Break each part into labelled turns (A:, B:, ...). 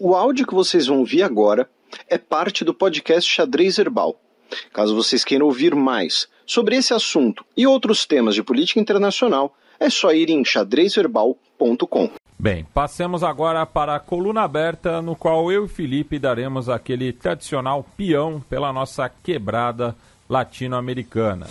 A: O áudio que vocês vão ouvir agora é parte do podcast Xadrez Herbal. Caso vocês queiram ouvir mais sobre esse assunto e outros temas de política internacional, é só ir em xadrezverbal.com.
B: Bem, passemos agora para a coluna aberta, no qual eu e Felipe daremos aquele tradicional peão pela nossa quebrada latino-americana.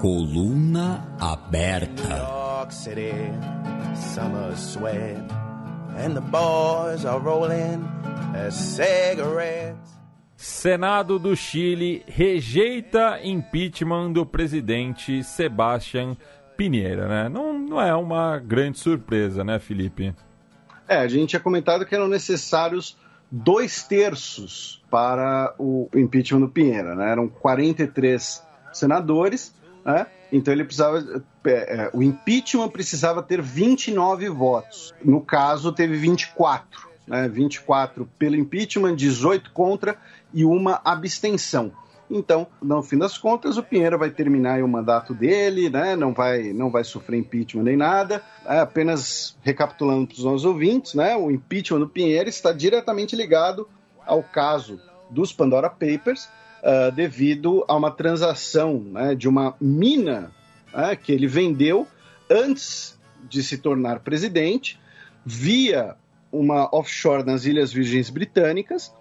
C: Coluna aberta.
D: York City, summer sweat, and the boys are rolling as cigarettes.
B: Senado do Chile rejeita impeachment do presidente Sebastián Piñera, né? Não é uma grande surpresa, né, Felipe?
E: A gente tinha comentado que eram necessários 2/3 para o impeachment do Piñera, né? Eram 43 senadores, né? Então ele precisava, o impeachment precisava ter 29 votos. No caso, teve 24, né? 24 pelo impeachment, 18 contra e uma abstenção. Então, no fim das contas, o Piñera vai terminar o mandato dele, né? Não vai sofrer impeachment nem nada. Apenas recapitulando para os nossos ouvintes, né? O impeachment do Piñera está diretamente ligado ao caso dos Pandora Papers, devido a uma transação, né, de uma mina, que ele vendeu antes de se tornar presidente, via uma offshore nas Ilhas Virgens Britânicas,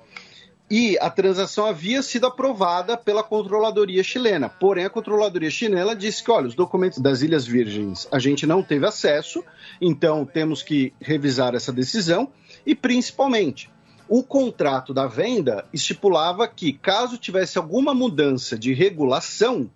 E: e a transação havia sido aprovada pela controladoria chilena. Porém, a controladoria chilena disse que, olha, os documentos das Ilhas Virgens a gente não teve acesso, então temos que revisar essa decisão, e principalmente o contrato da venda estipulava que, caso tivesse alguma mudança de regulação,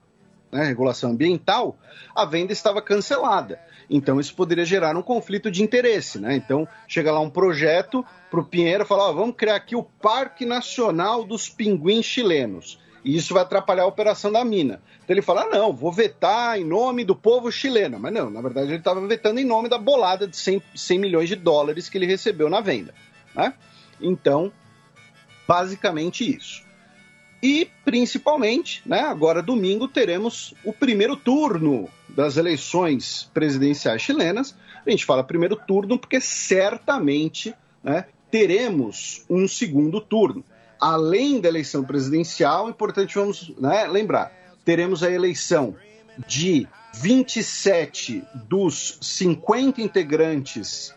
E: né, regulação ambiental, a venda estava cancelada. Então, isso poderia gerar um conflito de interesse, né? Então, chega lá um projeto para o Piñera falar, vamos criar aqui o Parque Nacional dos Pinguins Chilenos. E isso vai atrapalhar a operação da mina. Então, ele fala, não, vou vetar em nome do povo chileno. Mas não, na verdade, ele estava vetando em nome da bolada de 100 milhões de dólares que ele recebeu na venda, né? Então, basicamente isso. E, principalmente, né, agora domingo teremos o primeiro turno das eleições presidenciais chilenas. A gente fala primeiro turno porque certamente, né, teremos um segundo turno. Além da eleição presidencial, importante vamos, né, lembrar, teremos a eleição de 27 dos 50 integrantes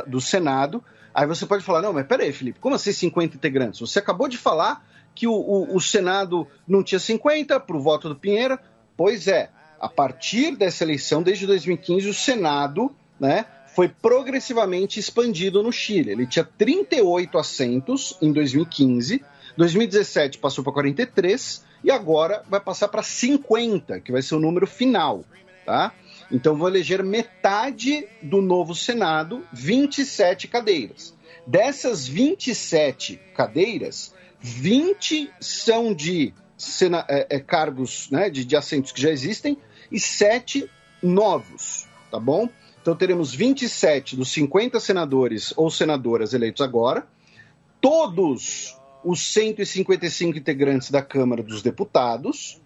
E: do Senado. Aí você pode falar, não, mas peraí, Felipe, como assim 50 integrantes? Você acabou de falar que o Senado não tinha 50 para o voto do Piñera. Pois é, a partir dessa eleição, desde 2015, o Senado, né, foi progressivamente expandido no Chile. Ele tinha 38 assentos em 2015, 2017 passou para 43 e agora vai passar para 50, que vai ser o número final, tá? Então vão eleger metade do novo Senado, 27 cadeiras. Dessas 27 cadeiras, 20 são de cargos, né, de assentos que já existem e 7 novos, tá bom? Então teremos 27 dos 50 senadores ou senadoras eleitos agora, todos os 155 integrantes da Câmara dos Deputados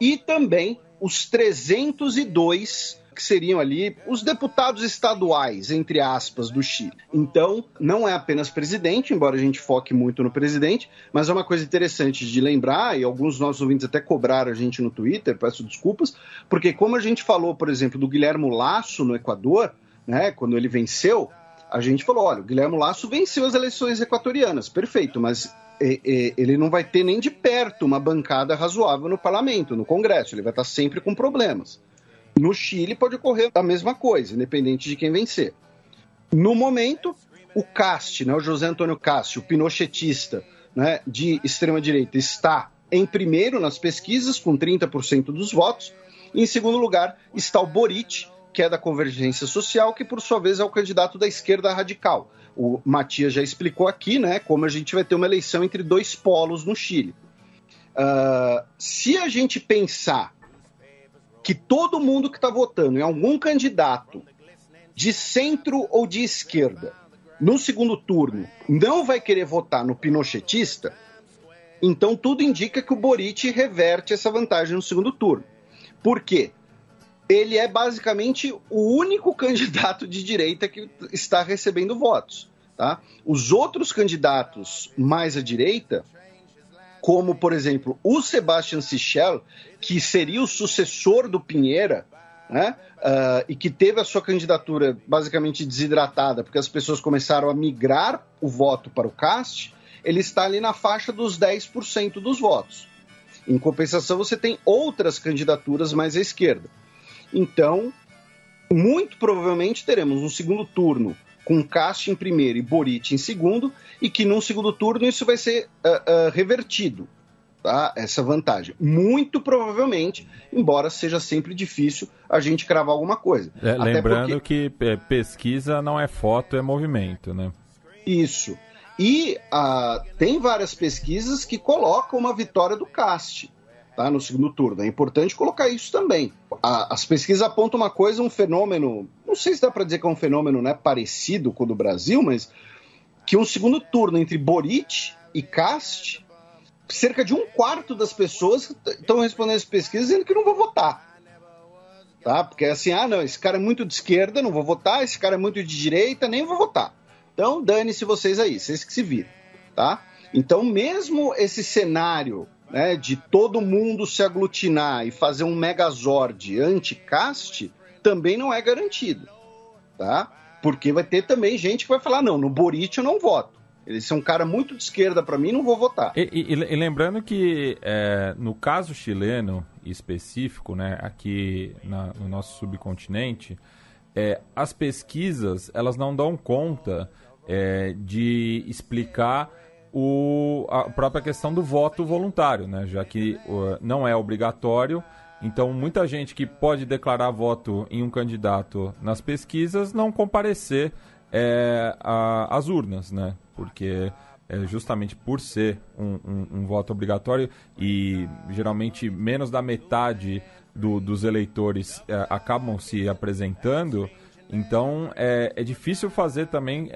E: e também os 302 que seriam ali os deputados estaduais, entre aspas, do Chile. Então, não é apenas presidente, embora a gente foque muito no presidente, mas é uma coisa interessante de lembrar, e alguns dos nossos ouvintes até cobraram a gente no Twitter, peço desculpas, porque como a gente falou, por exemplo, do Guilherme Lasso no Equador, né, quando ele venceu, a gente falou, olha, o Guilherme Lasso venceu as eleições equatorianas, perfeito, mas ele não vai ter nem de perto uma bancada razoável no parlamento, no Congresso, ele vai estar sempre com problemas. No Chile pode ocorrer a mesma coisa, independente de quem vencer. No momento, o Cast, né, o José Antônio Cast, o pinochetista, né, de extrema-direita, está em primeiro nas pesquisas, com 30% dos votos. E em segundo lugar está o Boric, que é da Convergência Social, que por sua vez é o candidato da esquerda radical. O Matias já explicou aqui, né, como a gente vai ter uma eleição entre dois polos no Chile. Se a gente pensar que todo mundo que está votando em algum candidato de centro ou de esquerda no segundo turno não vai querer votar no pinochetista, então tudo indica que o Boric reverte essa vantagem no segundo turno. Por quê? Ele é basicamente o único candidato de direita que está recebendo votos. Tá? Os outros candidatos mais à direita, como, por exemplo, o Sebastian Sichel, que seria o sucessor do Pinheira, né? E que teve a sua candidatura basicamente desidratada, porque as pessoas começaram a migrar o voto para o Cast, ele está ali na faixa dos 10% dos votos. Em compensação, você tem outras candidaturas mais à esquerda. Então, muito provavelmente teremos um segundo turno com Cast em primeiro e Boric em segundo, e que num segundo turno isso vai ser revertido, tá? Essa vantagem. Muito provavelmente, embora seja sempre difícil a gente cravar alguma coisa.
B: Lembrando que pesquisa não é foto, é movimento, né?
E: Isso. E tem várias pesquisas que colocam uma vitória do Cast, tá, no segundo turno. É importante colocar isso também. As pesquisas apontam uma coisa, um fenômeno, não sei se dá para dizer que é um fenômeno, né, parecido com o do Brasil, mas que um segundo turno entre Boric e Cast, cerca de 1/4 das pessoas estão respondendo as pesquisas dizendo que não vão votar. Tá? Porque é assim, não, esse cara é muito de esquerda, não vou votar, esse cara é muito de direita, nem vou votar. Então, dane-se vocês aí, vocês que se viram, tá? Então, mesmo esse cenário, né, de todo mundo se aglutinar e fazer um megazord anti-Cast, também não é garantido, tá? Porque vai ter também gente que vai falar, não, no Boric eu não voto. Ele é um cara muito de esquerda para mim, não vou votar.
B: E lembrando que, no caso chileno específico, né, aqui no nosso subcontinente, as pesquisas, elas não dão conta de explicar a própria questão do voto voluntário, né? Já que não é obrigatório, então muita gente que pode declarar voto em um candidato nas pesquisas não comparecer às urnas, né? Porque justamente por ser um voto obrigatório e geralmente menos da metade dos eleitores acabam se apresentando, então é difícil fazer também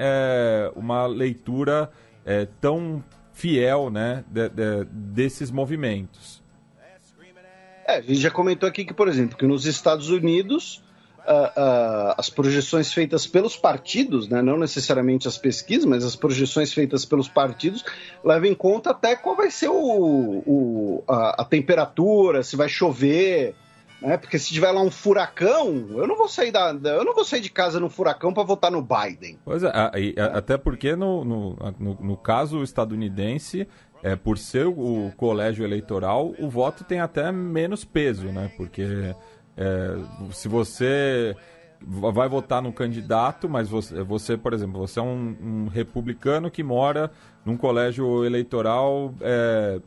B: uma leitura tão fiel, né, desses movimentos.
E: A gente já comentou aqui que, por exemplo, que nos Estados Unidos as projeções feitas pelos partidos, né, não necessariamente as pesquisas, mas as projeções feitas pelos partidos levam em conta até qual vai ser a temperatura, se vai chover, né, porque se tiver lá um furacão, eu não vou sair de casa no furacão para votar no Biden.
B: Pois até porque no caso estadunidense, por ser o colégio eleitoral, o voto tem até menos peso, né, porque se você vai votar num candidato, mas você, por exemplo, você é um republicano que mora num colégio eleitoral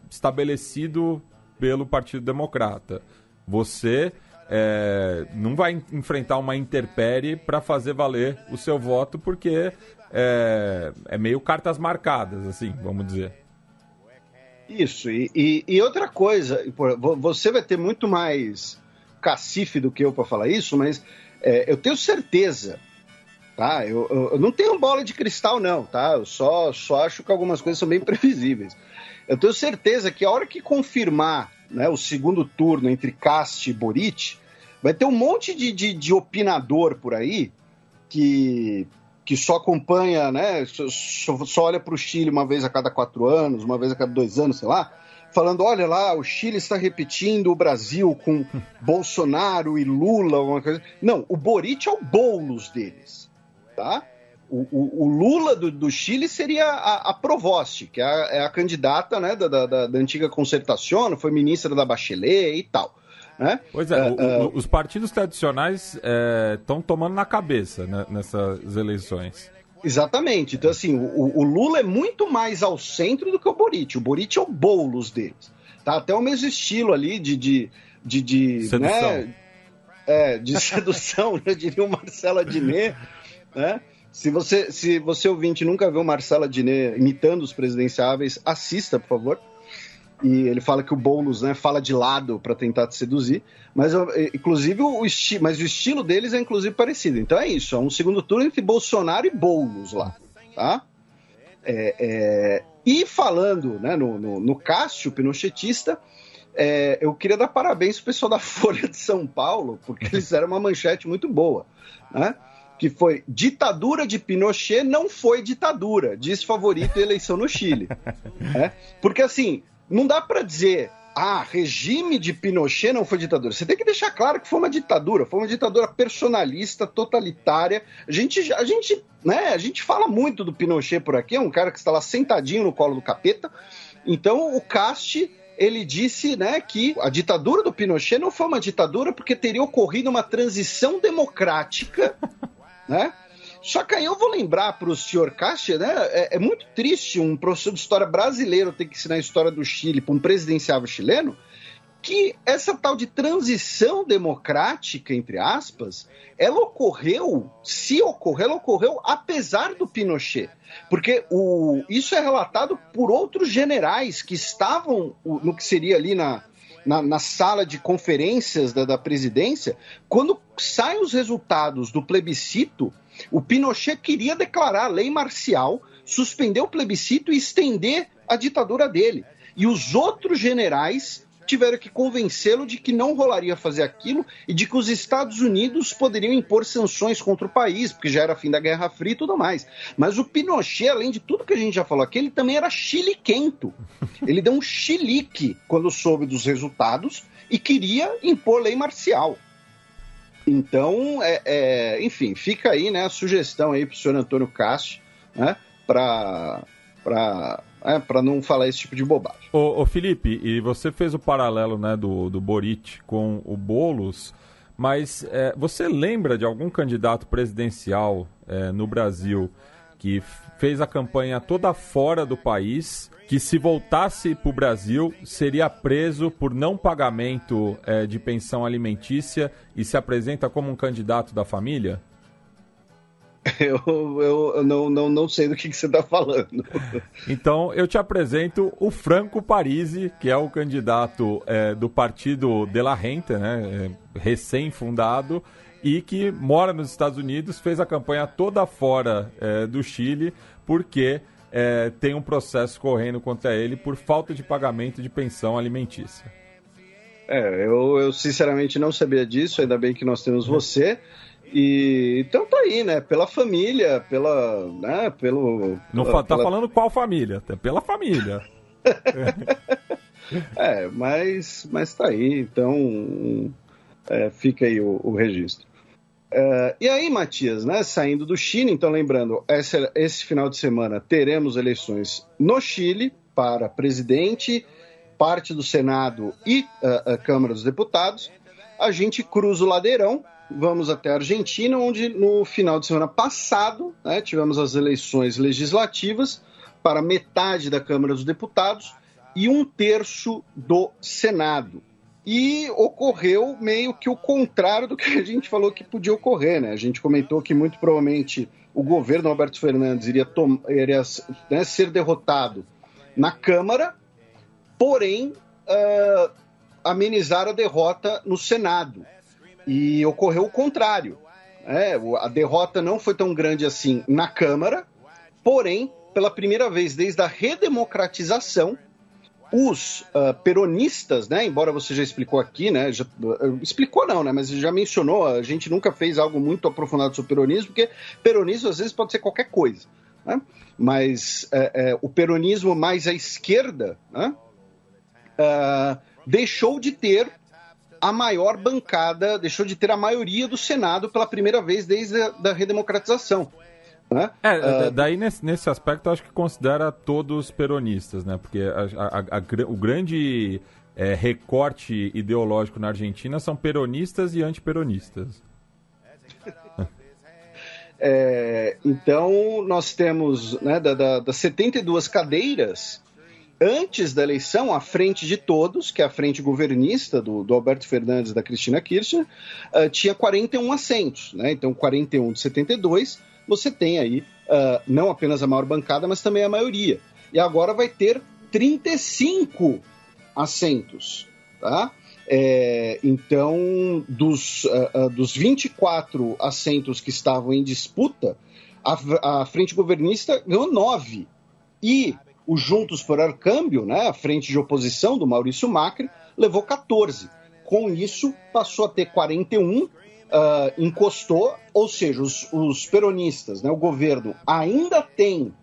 B: estabelecido pelo Partido Democrata. Você não vai enfrentar uma intempérie para fazer valer o seu voto, porque é meio cartas marcadas, assim, vamos dizer.
E: Isso, e outra coisa, você vai ter muito mais cacife do que eu para falar isso, mas eu tenho certeza, tá? Eu não tenho bola de cristal não, tá? Eu só acho que algumas coisas são bem previsíveis. Eu tenho certeza que a hora que confirmar, né, o segundo turno entre Cast e Boric, vai ter um monte de opinador por aí que só acompanha, né, só olha para o Chile uma vez a cada 4 anos, uma vez a cada 2 anos, sei lá, falando, olha lá, o Chile está repetindo o Brasil com Bolsonaro e Lula, alguma coisa. Não, o Boric é o Boulos deles, tá? O Lula do Chile seria a Provost, que é a candidata, né, da antiga Concertación, foi ministra da Bachelet e tal. Né?
B: Pois os partidos tradicionais estão tomando na cabeça, né, nessas eleições.
E: Exatamente. Então, assim, o Lula é muito mais ao centro do que o Boric. O Boric é o Boulos deles. Tá? Até o mesmo estilo ali de
B: sedução.
E: Né? De sedução, eu diria o Marcelo Adnet, né? Se você ouvinte nunca viu o Marcelo Adnet imitando os presidenciáveis, assista, por favor. E ele fala que o Boulos, né, fala de lado para tentar te seduzir, mas inclusive o estilo deles é inclusive parecido. Então é isso, é um segundo turno entre Bolsonaro e Boulos lá. tá? E falando, né, no Cássio pinochetista, eu queria dar parabéns pro pessoal da Folha de São Paulo, porque eles fizeram uma manchete muito boa, né? Que foi: ditadura de Pinochet não foi ditadura, diz favorito eleição no Chile. Porque assim, não dá para dizer, regime de Pinochet não foi ditadura. Você tem que deixar claro que foi uma ditadura personalista, totalitária. A gente fala muito do Pinochet por aqui, é um cara que está lá sentadinho no colo do capeta. Então o Cast, ele disse, né, que a ditadura do Pinochet não foi uma ditadura porque teria ocorrido uma transição democrática, né? Só que aí eu vou lembrar para o senhor Castro, né? É muito triste um professor de história brasileiro ter que ensinar a história do Chile para um presidenciável chileno, que essa tal de transição democrática, entre aspas, ela ocorreu apesar do Pinochet. Porque isso é relatado por outros generais que estavam no que seria ali na sala de conferências da presidência. Quando saem os resultados do plebiscito, o Pinochet queria declarar a lei marcial, suspender o plebiscito e estender a ditadura dele. E os outros generais tiveram que convencê-lo de que não rolaria fazer aquilo e de que os Estados Unidos poderiam impor sanções contra o país, porque já era fim da Guerra Fria e tudo mais. Mas o Pinochet, além de tudo que a gente já falou aqui, ele também era chiliquento. Ele deu um chilique quando soube dos resultados e queria impor lei marcial. Então, enfim, fica aí, né, a sugestão aí para o senhor Antônio Castro, né, para não falar esse tipo de bobagem.
B: Ô Felipe, e você fez o paralelo, né, do Boric com o Boulos, mas você lembra de algum candidato presidencial no Brasil que fez a campanha toda fora do país, que se voltasse para o Brasil seria preso por não pagamento de pensão alimentícia e se apresenta como um candidato da família?
E: Eu não sei do que você está falando.
B: Então, eu te apresento o Franco Parisi, que é o candidato do partido de la Rente, né, recém-fundado, e que mora nos Estados Unidos, fez a campanha toda fora do Chile, porque tem um processo correndo contra ele por falta de pagamento de pensão alimentícia.
E: Eu sinceramente não sabia disso, ainda bem que nós temos você. E então tá aí, né? Pela família,
B: Não tá falando qual família, tá pela família.
E: Mas tá aí, então fica aí o registro. E aí, Matias, né? Saindo do Chile, então lembrando, esse final de semana teremos eleições no Chile para presidente, parte do Senado e a Câmara dos Deputados. A gente cruza o ladeirão. Vamos até a Argentina, onde no final de semana passado, né, tivemos as eleições legislativas para metade da Câmara dos Deputados e 1/3 do Senado. E ocorreu meio que o contrário do que a gente falou que podia ocorrer, né? A gente comentou que muito provavelmente o governo Alberto Fernandes iria ser derrotado na Câmara, porém amenizar a derrota no Senado. E ocorreu o contrário. A derrota não foi tão grande assim na Câmara, porém, pela primeira vez desde a redemocratização, os peronistas, né, embora você já explicou aqui, né, explicou não, né, mas já mencionou, a gente nunca fez algo muito aprofundado sobre peronismo, porque peronismo às vezes pode ser qualquer coisa, né, mas o peronismo mais à esquerda, né, deixou de ter a maior bancada, deixou de ter a maioria do Senado pela primeira vez desde a redemocratização. Né?
B: Daí nesse aspecto eu acho que considera todos peronistas, né? Porque o grande recorte ideológico na Argentina são peronistas e antiperonistas.
E: Então nós temos, né, das 72 cadeiras. Antes da eleição, a frente de todos, que é a frente governista do Alberto Fernandes e da Cristina Kirchner, tinha 41 assentos. Né? Então, 41 de 72, você tem aí não apenas a maior bancada, mas também a maioria. E agora vai ter 35 assentos. Tá? Então, dos 24 assentos que estavam em disputa, A frente governista ganhou 9. E o Juntos por Câmbio, né, a frente de oposição do Maurício Macri, levou 14. Com isso, passou a ter 41, encostou, ou seja, os peronistas, né, o governo, ainda tem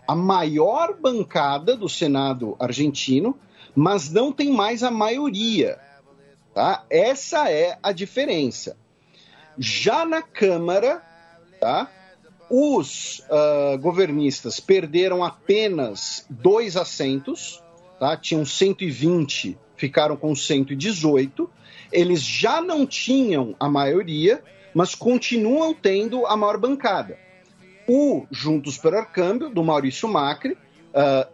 E: a maior bancada do Senado argentino, mas não tem mais a maioria. Tá? Essa é a diferença. Já na Câmara, tá, os governistas perderam apenas 2 assentos, tá? Tinham 120, ficaram com 118. Eles já não tinham a maioria, mas continuam tendo a maior bancada. O Juntos por Câmbio, do Maurício Macri,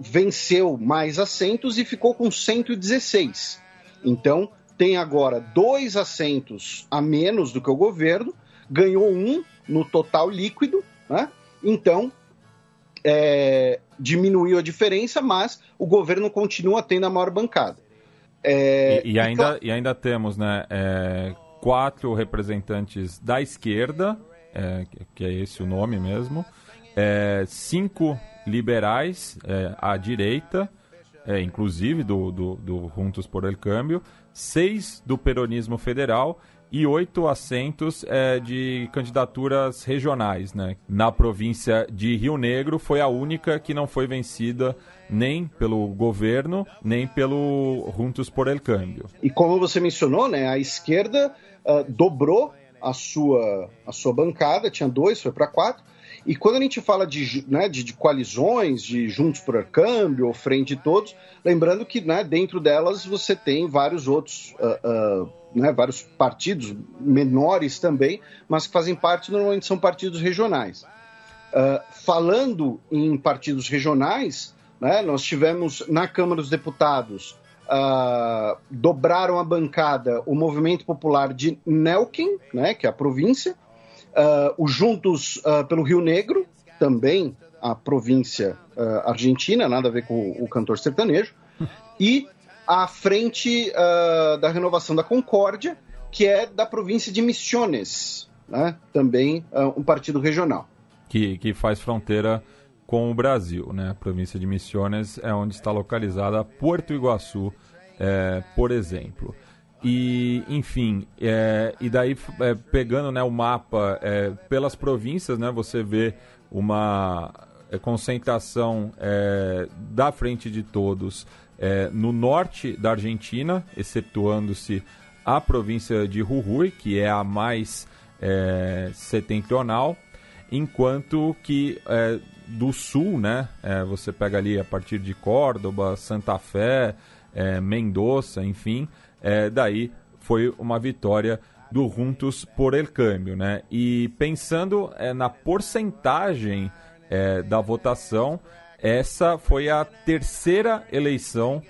E: venceu mais assentos e ficou com 116. Então, tem agora 2 assentos a menos do que o governo, ganhou 1 no total líquido, né? Então, diminuiu a diferença, mas o governo continua tendo a maior bancada.
B: E ainda temos, né, 4 representantes da esquerda, que é esse o nome mesmo, 5 liberais à direita, inclusive do Juntos por el Cambio, 6 do peronismo federal e 8 assentos de candidaturas regionais, né? Na província de Rio Negro foi a única que não foi vencida nem pelo governo, nem pelo Juntos por el Cambio.
E: E como você mencionou, né, a esquerda dobrou a sua bancada, tinha 2, foi para 4. E quando a gente fala de coalizões, de Juntos por Câmbio, ou Frente de Todos, lembrando que, né, dentro delas você tem vários outros, vários partidos menores também, mas que fazem parte, normalmente são partidos regionais. Falando em partidos regionais, né, nós tivemos na Câmara dos Deputados, dobraram a bancada o Movimento Popular de Neuquén, né, que é a província, o Juntos pelo Rio Negro, também a província argentina, nada a ver com o cantor sertanejo, e a Frente da Renovação da Concórdia, que é da província de Misiones, né? Também um partido regional.
B: Que faz fronteira com o Brasil, né? A província de Misiones é onde está localizada Porto Iguaçu, por exemplo. E, enfim, e daí pegando, né, o mapa pelas províncias, né, você vê uma concentração da Frente de Todos no norte da Argentina, excetuando-se a província de Jujuy, que é a mais setentrional, enquanto que do sul, né, você pega ali a partir de Córdoba, Santa Fé, Mendoza, enfim, daí foi uma vitória do Juntos por el Cambio, né? E pensando na porcentagem da votação, essa foi a terceira eleição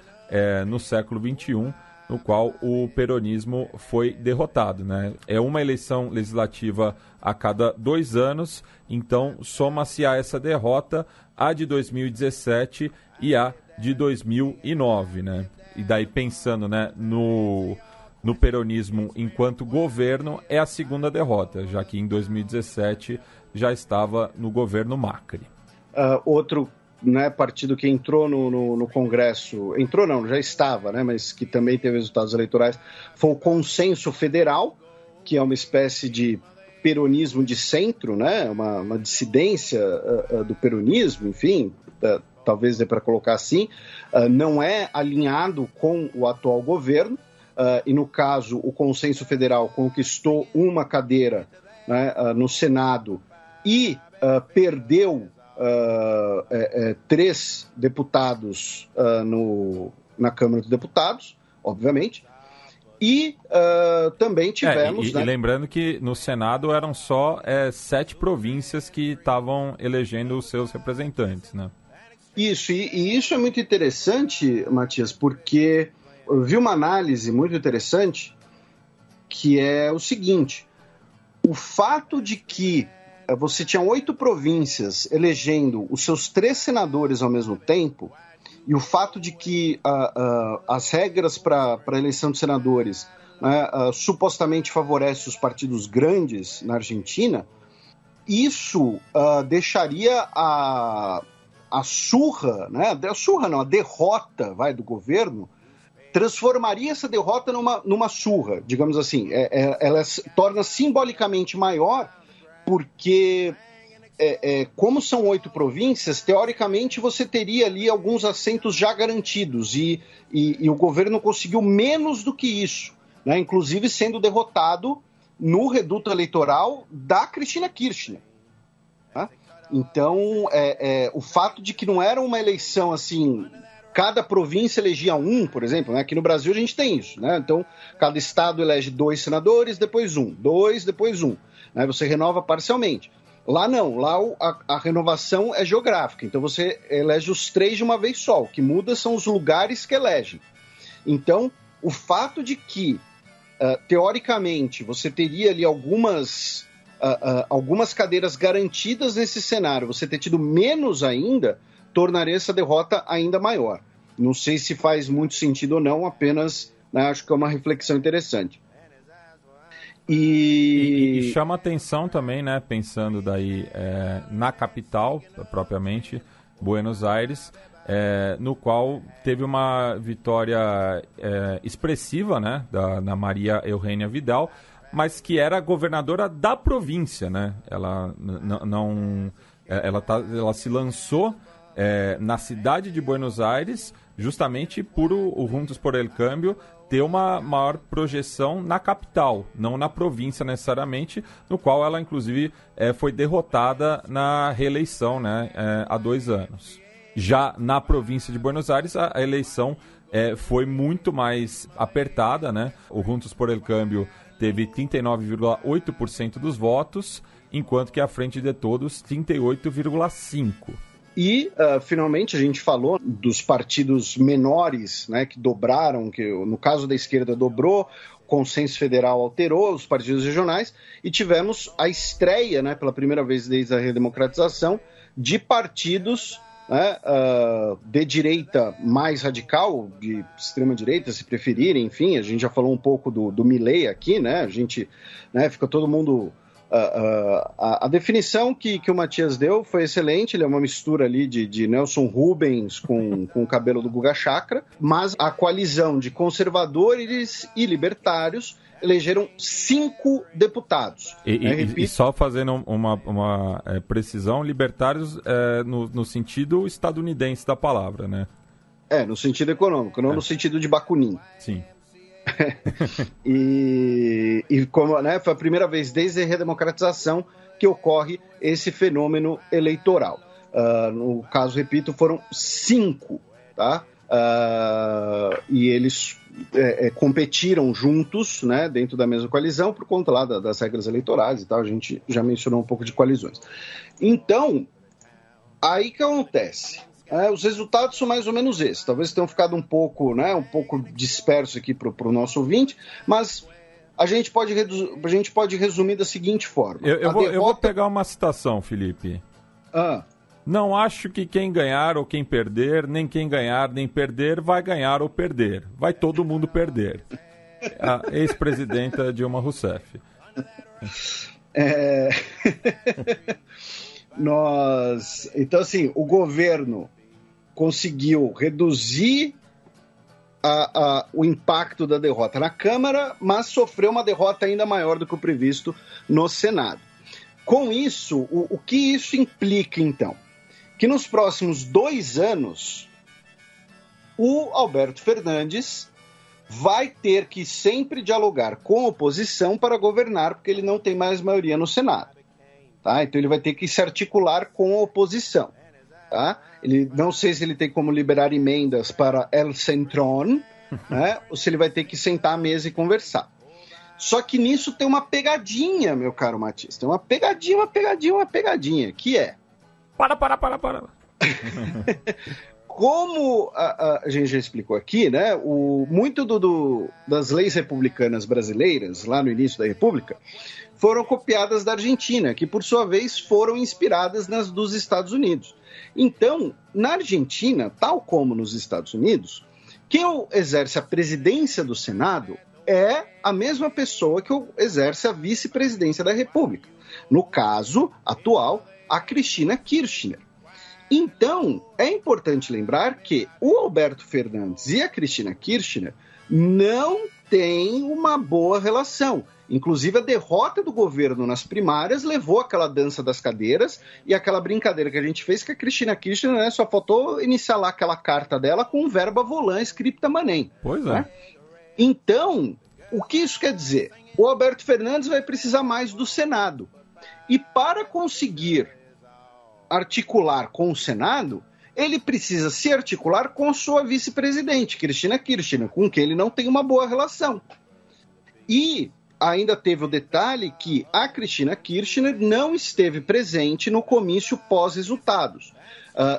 B: no século XXI no qual o peronismo foi derrotado, né? É uma eleição legislativa a cada 2 anos, então soma-se a essa derrota a de 2017 e a de 2009, né? E daí pensando, né, no peronismo enquanto governo, é a segunda derrota, já que em 2017 já estava no governo Macri.
E: Outro, né, partido que entrou no Congresso, entrou não, já estava, né, mas que também teve resultados eleitorais, foi o Consenso Federal, que é uma espécie de peronismo de centro, né, uma dissidência do peronismo, enfim, talvez dê para colocar assim, não é alinhado com o atual governo, e no caso o Consenso Federal conquistou uma cadeira, né, no Senado e perdeu 3 deputados na Câmara dos Deputados, obviamente, e também tivemos...
B: E lembrando que no Senado eram só 7 províncias que estavam elegendo os seus representantes, né?
E: Isso, e isso é muito interessante, Matias, porque eu vi uma análise muito interessante, que é o seguinte: o fato de que você tinha 8 províncias elegendo os seus 3 senadores ao mesmo tempo, e o fato de que as regras para a eleição de senadores, né, supostamente favorecem os partidos grandes na Argentina, isso deixaria a surra, né? A surra não, a derrota, do governo, transformaria essa derrota numa surra, digamos assim. Ela torna simbolicamente maior, porque como são 8 províncias, teoricamente você teria ali alguns assentos já garantidos, e o governo conseguiu menos do que isso, né? Inclusive sendo derrotado no reduto eleitoral da Cristina Kirchner. Tá? Então, o fato de que não era uma eleição assim, cada província elegia um, por exemplo, né? Aqui no Brasil a gente tem isso, né? Então, cada estado elege 2 senadores, depois 1, 2, depois 1, né? Você renova parcialmente. Lá não, lá a renovação é geográfica, então você elege os 3 de uma vez só, o que muda são os lugares que elegem. Então, o fato de que, teoricamente, você teria ali algumas cadeiras garantidas nesse cenário, você ter tido menos ainda, tornaria essa derrota ainda maior. Não sei se faz muito sentido ou não, apenas, né, acho que é uma reflexão interessante.
B: E chama atenção também, né, pensando daí na capital, propriamente, Buenos Aires, no qual teve uma vitória expressiva, né, da Maria Eugênia Vidal, mas que era governadora da província, né? Ela se lançou na cidade de Buenos Aires, justamente por o Juntos por el Cambio ter uma maior projeção na capital, não na província necessariamente, no qual ela, inclusive, foi derrotada na reeleição, né, há 2 anos. Já na província de Buenos Aires, a eleição foi muito mais apertada, né? O Juntos por el Cambio teve 39,8% dos votos, enquanto que a Frente de Todos, 38,5%.
E: E, finalmente, a gente falou dos partidos menores, né, que dobraram, que no caso da esquerda dobrou, o consenso federal alterou, os partidos regionais, e tivemos a estreia, né, pela primeira vez desde a redemocratização, de partidos, né, de direita mais radical, de extrema direita, se preferirem, enfim, a gente já falou um pouco do Milei aqui, né, a gente, né, fica todo mundo... A definição que o Matias deu foi excelente, ele é uma mistura ali de Nelson Rubens com o cabelo do Guga Chakra, mas a coalizão de conservadores e libertários elegeram 5 deputados.
B: E só fazendo uma precisão, libertários no sentido estadunidense da palavra, né?
E: No sentido econômico, não no sentido de Bakunin.
B: Sim.
E: e como, né, foi a primeira vez desde a redemocratização que ocorre esse fenômeno eleitoral. No caso, repito, foram 5, tá? E eles competiram juntos, né, dentro da mesma coalizão por conta lá das regras eleitorais e tal. A gente já mencionou um pouco de coalizões. Então, aí que acontece? Os resultados são mais ou menos esses. Talvez tenham ficado um pouco disperso aqui para o nosso ouvinte, mas a gente pode resumir da seguinte forma.
B: Eu vou pegar uma citação, Felipe. Não acho que quem ganhar ou quem perder, nem quem ganhar nem perder, vai ganhar ou perder. Vai todo mundo perder. A ex-presidenta Dilma Rousseff.
E: Então, assim, o governo conseguiu reduzir o impacto da derrota na Câmara, mas sofreu uma derrota ainda maior do que o previsto no Senado. Com isso, o que isso implica, então? Que nos próximos 2 anos, o Alberto Fernandes vai ter que sempre dialogar com a oposição para governar, porque ele não tem mais maioria no Senado. Tá? Então ele vai ter que se articular com a oposição. Tá? Não sei se ele tem como liberar emendas para El Centrón, né? Ou se ele vai ter que sentar à mesa e conversar. Só que nisso tem uma pegadinha, meu caro Matias. Tem uma pegadinha, que é...
B: Para.
E: Como a gente já explicou aqui, né? Muito das leis republicanas brasileiras, lá no início da República, foram copiadas da Argentina, que por sua vez foram inspiradas nas dos Estados Unidos. Então, na Argentina, tal como nos Estados Unidos, quem exerce a presidência do Senado é a mesma pessoa que exerce a vice-presidência da República. No caso atual, a Cristina Kirchner. Então, é importante lembrar que o Alberto Fernandes e a Cristina Kirchner não têm uma boa relação. Inclusive, a derrota do governo nas primárias levou àquela dança das cadeiras e aquela brincadeira que a gente fez que a Cristina Kirchner, né, só faltou iniciar lá aquela carta dela com verba volant scripta manem.
B: Pois é.
E: Né? Então, o que isso quer dizer? O Alberto Fernandes vai precisar mais do Senado. E para conseguir articular com o Senado, ele precisa se articular com sua vice-presidente, Cristina Kirchner, com quem ele não tem uma boa relação. E ainda teve o detalhe que a Cristina Kirchner não esteve presente no comício pós-resultados.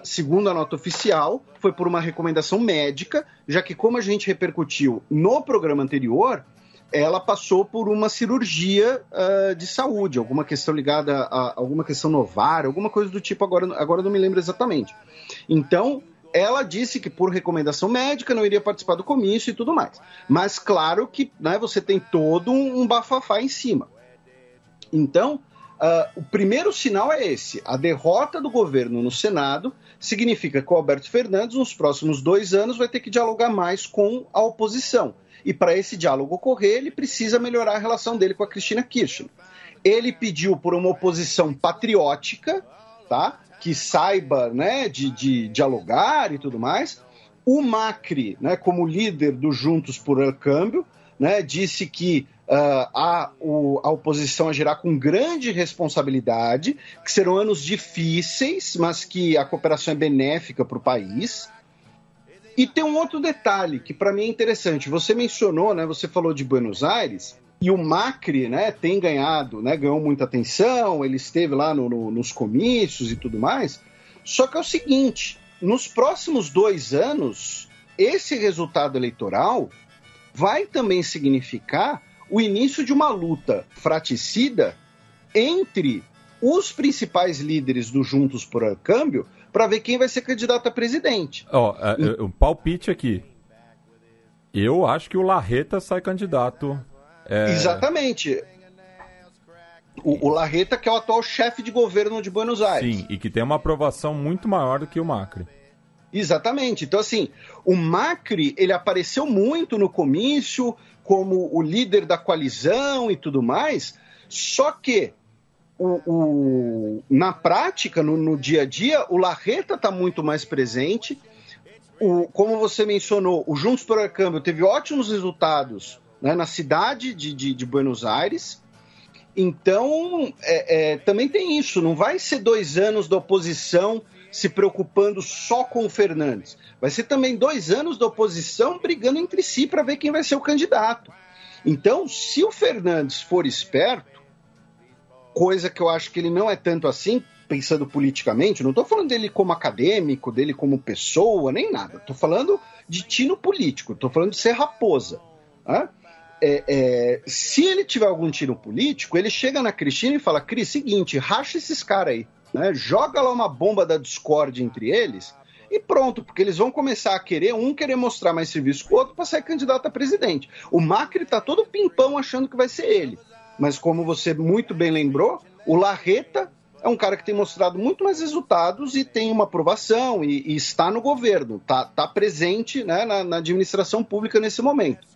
E: Segundo a nota oficial, foi por uma recomendação médica, já que, como a gente repercutiu no programa anterior, ela passou por uma cirurgia de saúde, alguma questão ligada a alguma questão no ovário, alguma coisa do tipo, agora não me lembro exatamente. Então, ela disse que por recomendação médica não iria participar do comício e tudo mais. Mas claro que, né, você tem todo um bafafá em cima. Então, o primeiro sinal é esse. A derrota do governo no Senado significa que o Alberto Fernandes, nos próximos 2 anos, vai ter que dialogar mais com a oposição. E para esse diálogo ocorrer, ele precisa melhorar a relação dele com a Cristina Kirchner. Ele pediu por uma oposição patriótica, tá? Que saiba, né, de dialogar e tudo mais. O Macri, né, como líder do Juntos por El Câmbio, né, disse que a oposição agirá com grande responsabilidade, que serão anos difíceis, mas que a cooperação é benéfica para o país. E tem um outro detalhe que para mim é interessante. Você mencionou, né, você falou de Buenos Aires, e o Macri, né, tem ganhado, né, ganhou muita atenção, ele esteve lá nos comícios e tudo mais. Só que é o seguinte, nos próximos 2 anos, esse resultado eleitoral vai também significar o início de uma luta fratricida entre os principais líderes do Juntos por El Câmbio para ver quem vai ser candidato a presidente.
B: Um palpite aqui. Eu acho que o Larreta sai candidato.
E: Exatamente. O Larreta, que é o atual chefe de governo de Buenos Aires.
B: Sim, e que tem uma aprovação muito maior do que o Macri.
E: Exatamente. Então, assim, o Macri, ele apareceu muito no comício como o líder da coalizão e tudo mais, só que na prática, no dia a dia, o Larreta está muito mais presente. Como você mencionou, o Juntos por El Câmbio teve ótimos resultados, né, na cidade de Buenos Aires. Então, também tem isso. Não vai ser 2 anos da oposição se preocupando só com o Fernandes. Vai ser também 2 anos da oposição brigando entre si para ver quem vai ser o candidato. Então, se o Fernandes for esperto, coisa que eu acho que ele não é tanto assim, pensando politicamente, não estou falando dele como acadêmico, dele como pessoa, nem nada. Estou falando de tino político, estou falando de ser raposa. Né? Se ele tiver algum tino político, ele chega na Cristina e fala: Cris, seguinte, racha esses caras aí, né? Joga lá uma bomba da discórdia entre eles e pronto, porque eles vão começar a querer mostrar mais serviço que o outro para ser candidato a presidente. O Macri está todo pimpão achando que vai ser ele. Mas como você muito bem lembrou, o Larreta é um cara que tem mostrado muito mais resultados e tem uma aprovação e está no governo, está presente, né, na administração pública nesse momento.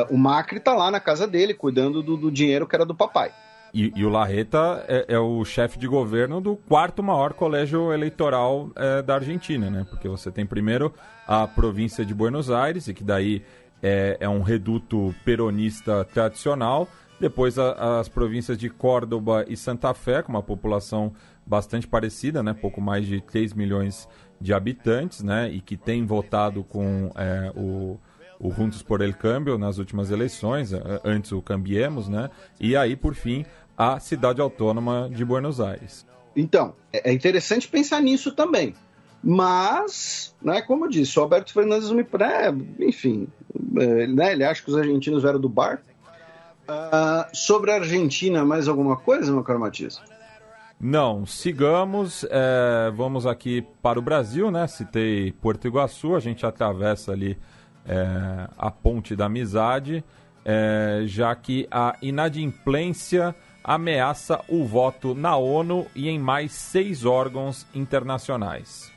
E: O Macri está lá na casa dele, cuidando do dinheiro que era do papai.
B: E o Larreta é o chefe de governo do 4º maior colégio eleitoral da Argentina, né? Porque você tem primeiro a província de Buenos Aires, e que daí é um reduto peronista tradicional. Depois as províncias de Córdoba e Santa Fé, com uma população bastante parecida, né? Pouco mais de 3 milhões de habitantes, né? E que tem votado com o Juntos por El Câmbio nas últimas eleições, antes o Cambiemos, né? E aí, por fim, a cidade autônoma de Buenos Aires.
E: Então, é interessante pensar nisso também. Mas, né, como eu disse, o Alberto Fernandes enfim, né, ele acha que os argentinos vieram do bar. Sobre a Argentina, mais alguma coisa, meu caro Matias?
B: Não, sigamos, vamos aqui para o Brasil, né? Citei Porto Iguaçu, a gente atravessa ali a ponte da amizade, já que a inadimplência ameaça o voto na ONU e em mais 6 órgãos internacionais.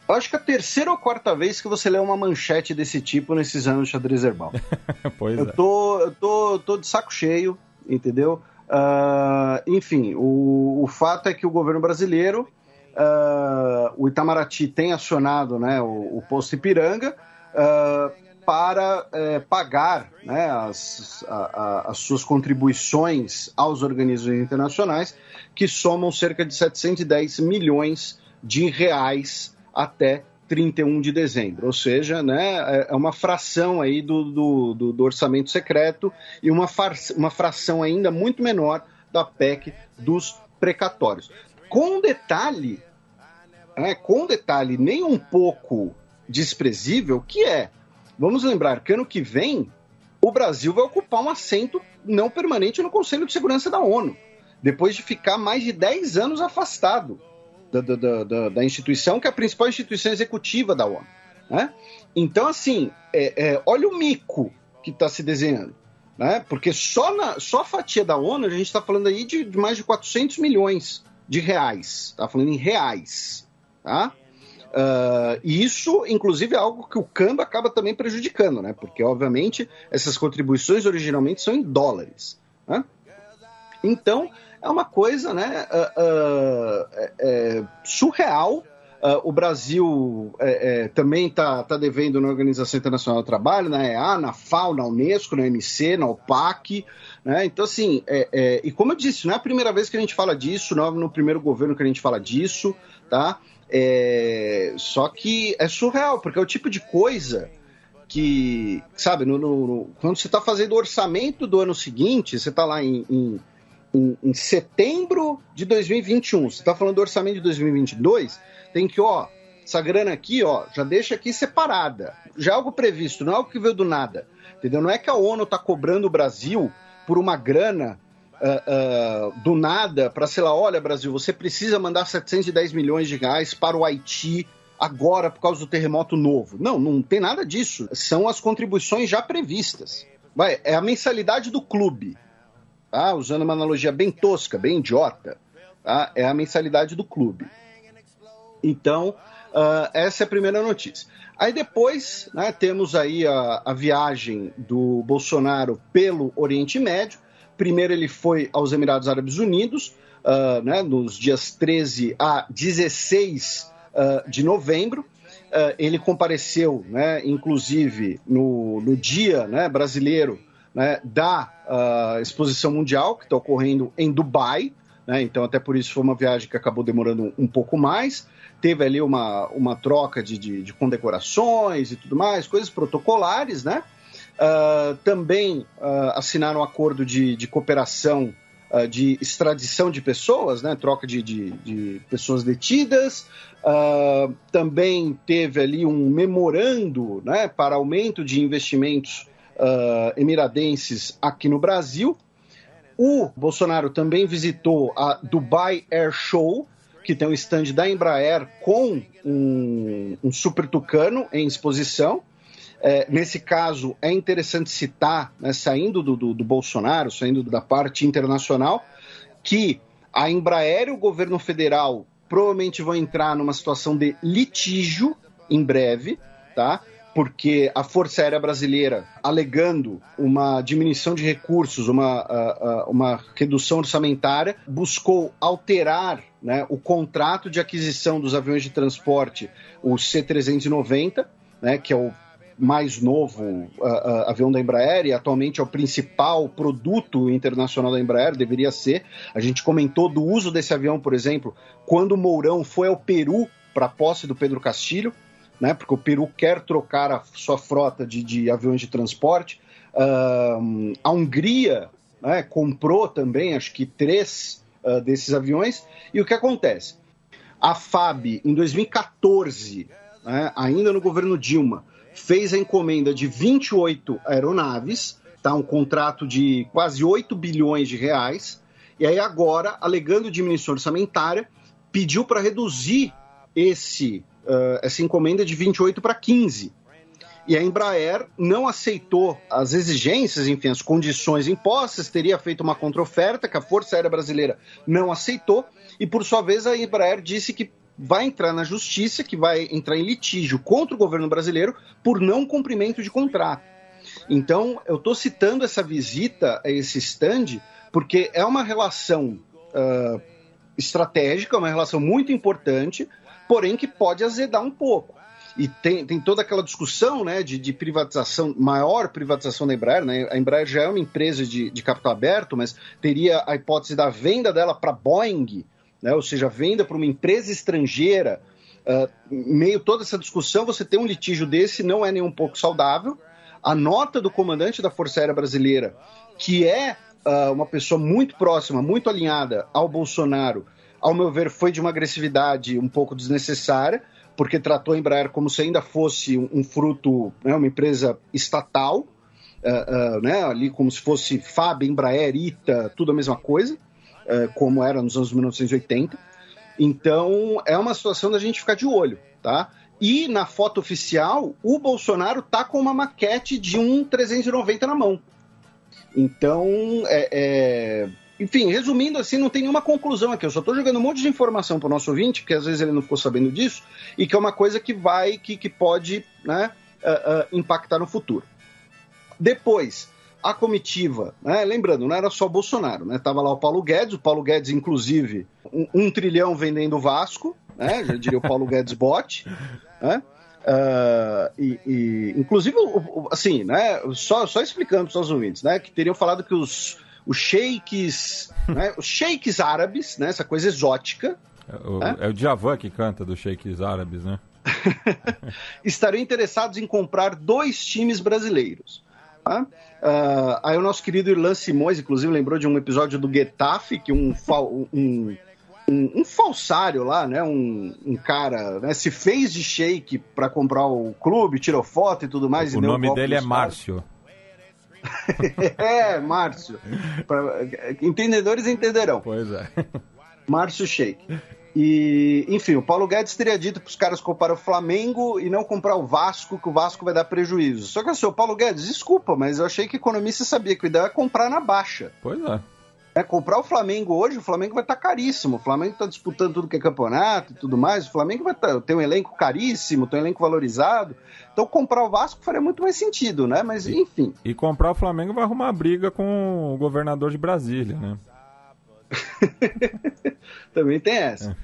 E: Eu acho que é a terceira ou quarta vez que você lê uma manchete desse tipo nesses anos de xadrez herbal.
B: Pois
E: eu tô de saco cheio, entendeu? Enfim, o fato é que o governo brasileiro, o Itamaraty tem acionado, né, o Posto Ipiranga para pagar, né, as suas contribuições aos organismos internacionais, que somam cerca de 710 milhões de reais até 31 de dezembro, ou seja, né, é uma fração aí do orçamento secreto e uma fração ainda muito menor da PEC dos precatórios. Com detalhe nem um pouco desprezível, que vamos lembrar que ano que vem o Brasil vai ocupar um assento não permanente no Conselho de Segurança da ONU, depois de ficar mais de 10 anos afastado da instituição, que é a principal instituição executiva da ONU, né? Então, assim, olha o mico que está se desenhando, né? Porque só a fatia da ONU, a gente está falando aí de mais de 400 milhões de reais, está falando em reais, tá? E isso, inclusive, é algo que o câmbio acaba também prejudicando, né? Porque, obviamente, essas contribuições originalmente são em dólares, né? Então, é uma coisa, né, surreal. O Brasil também está devendo na Organização Internacional do Trabalho, na EA, na FAO, na Unesco, na OMC, na OPAC, né? Então, assim, e como eu disse, não é a primeira vez que a gente fala disso, não é no primeiro governo que a gente fala disso, tá? Só que é surreal, porque é o tipo de coisa que, sabe, quando você está fazendo o orçamento do ano seguinte, você está lá em setembro de 2021, você está falando do orçamento de 2022, tem que, essa grana aqui, já deixa aqui separada. Já é algo previsto, não é algo que veio do nada, entendeu? Não é que a ONU está cobrando o Brasil por uma grana do nada para, sei lá, olha, Brasil, você precisa mandar 710 milhões de reais para o Haiti agora por causa do terremoto novo. Não tem nada disso. São as contribuições já previstas. É a mensalidade do clube. Tá? Usando uma analogia bem tosca, bem idiota, tá? É a mensalidade do clube. Então, essa é a primeira notícia. Aí depois, né, temos aí a viagem do Bolsonaro pelo Oriente Médio. Primeiro ele foi aos Emirados Árabes Unidos, né, nos dias 13 a 16 de novembro. Ele compareceu, né, inclusive, no dia, né, brasileiro, né, da exposição mundial, que está ocorrendo em Dubai, né, então até por isso foi uma viagem que acabou demorando um pouco mais. Teve ali uma troca de condecorações e tudo mais, coisas protocolares, né? Também assinaram um acordo de cooperação, de extradição de pessoas, né? Troca de pessoas detidas. Também teve ali um memorando, né, para aumento de investimentos emiradenses aqui no Brasil. O Bolsonaro também visitou a Dubai Air Show, que tem um stand da Embraer com um Super Tucano em exposição. Nesse caso, é interessante citar, né, saindo do Bolsonaro, saindo da parte internacional, que a Embraer e o governo federal provavelmente vão entrar numa situação de litígio em breve, tá? Porque a Força Aérea Brasileira, alegando uma diminuição de recursos, uma redução orçamentária, buscou alterar, né, o contrato de aquisição dos aviões de transporte, o C-390, né, que é o mais novo avião da Embraer e atualmente é o principal produto internacional da Embraer, deveria ser. A gente comentou do uso desse avião, por exemplo, quando o Mourão foi ao Peru para a posse do Pedro Castilho, né, porque o Peru quer trocar a sua frota de aviões de transporte. A Hungria, né, comprou também, acho que 3 desses aviões. E o que acontece? A FAB, em 2014, né, ainda no governo Dilma, fez a encomenda de 28 aeronaves, tá, um contrato de quase 8 bilhões de reais, e aí agora, alegando diminuição orçamentária, pediu para reduzir essa encomenda de 28 para 15. e a Embraer não aceitou as exigências, enfim, as condições impostas, teria feito uma contraoferta que a Força Aérea Brasileira não aceitou, e por sua vez a Embraer disse que vai entrar na justiça, que vai entrar em litígio contra o governo brasileiro por não cumprimento de contrato. Então, eu estou citando essa visita a esse stand porque é uma relação estratégica, uma relação muito importante, porém que pode azedar um pouco. E tem toda aquela discussão, né, de privatização, maior privatização da Embraer, né? A Embraer já é uma empresa de capital aberto, mas teria a hipótese da venda dela para a Boeing, né? Ou seja, venda para uma empresa estrangeira. Meio toda essa discussão, você tem um litígio desse, não é nem um pouco saudável. A nota do comandante da Força Aérea Brasileira, que é uma pessoa muito próxima, muito alinhada ao Bolsonaro, ao meu ver, foi de uma agressividade um pouco desnecessária, porque tratou a Embraer como se ainda fosse um fruto, né, uma empresa estatal, né, ali como se fosse FAB, Embraer, ITA, tudo a mesma coisa, como era nos anos 1980. Então, é uma situação da gente ficar de olho, tá? E na foto oficial, o Bolsonaro tá com uma maquete de um 390 na mão. Então, enfim, resumindo assim, não tem nenhuma conclusão aqui. Eu só estou jogando um monte de informação para o nosso ouvinte, porque às vezes ele não ficou sabendo disso, e que é uma coisa que pode, né, impactar no futuro. Depois, a comitiva, né, lembrando, não era só o Bolsonaro, né, tava lá o Paulo Guedes, inclusive, 1 trilhão vendendo o Vasco, né, já diria o Paulo Guedes bot, né? Inclusive, assim, né, só explicando para os ouvintes, né, que teriam falado que os sheiks, né, os sheiks árabes, né, essa coisa exótica.
B: É o Djavan que canta dos sheiks árabes, né?
E: Estariam interessados em comprar 2 times brasileiros. Tá? Aí o nosso querido Irlan Simões, inclusive, lembrou de um episódio do Getafe, que um falsário lá, né, um cara, né, se fez de sheik para comprar o clube, tirou foto e tudo mais.
B: O nome dele é Márcio.
E: Márcio. Entendedores entenderão.
B: Pois é.
E: Márcio Sheik. E, enfim, o Paulo Guedes teria dito para os caras comprar o Flamengo e não comprar o Vasco, que o Vasco vai dar prejuízo. Só que assim, o Paulo Guedes, desculpa, mas eu achei que economista sabia que o ideal é comprar na baixa.
B: Pois é.
E: Comprar o Flamengo hoje, o Flamengo vai estar caríssimo. O Flamengo está disputando tudo que é campeonato e tudo mais. O Flamengo vai ter um elenco caríssimo, tem um elenco valorizado. Então comprar o Vasco faria muito mais sentido, né? Mas enfim.
B: E comprar o Flamengo vai arrumar briga com o governador de Brasília, né?
E: Também tem essa.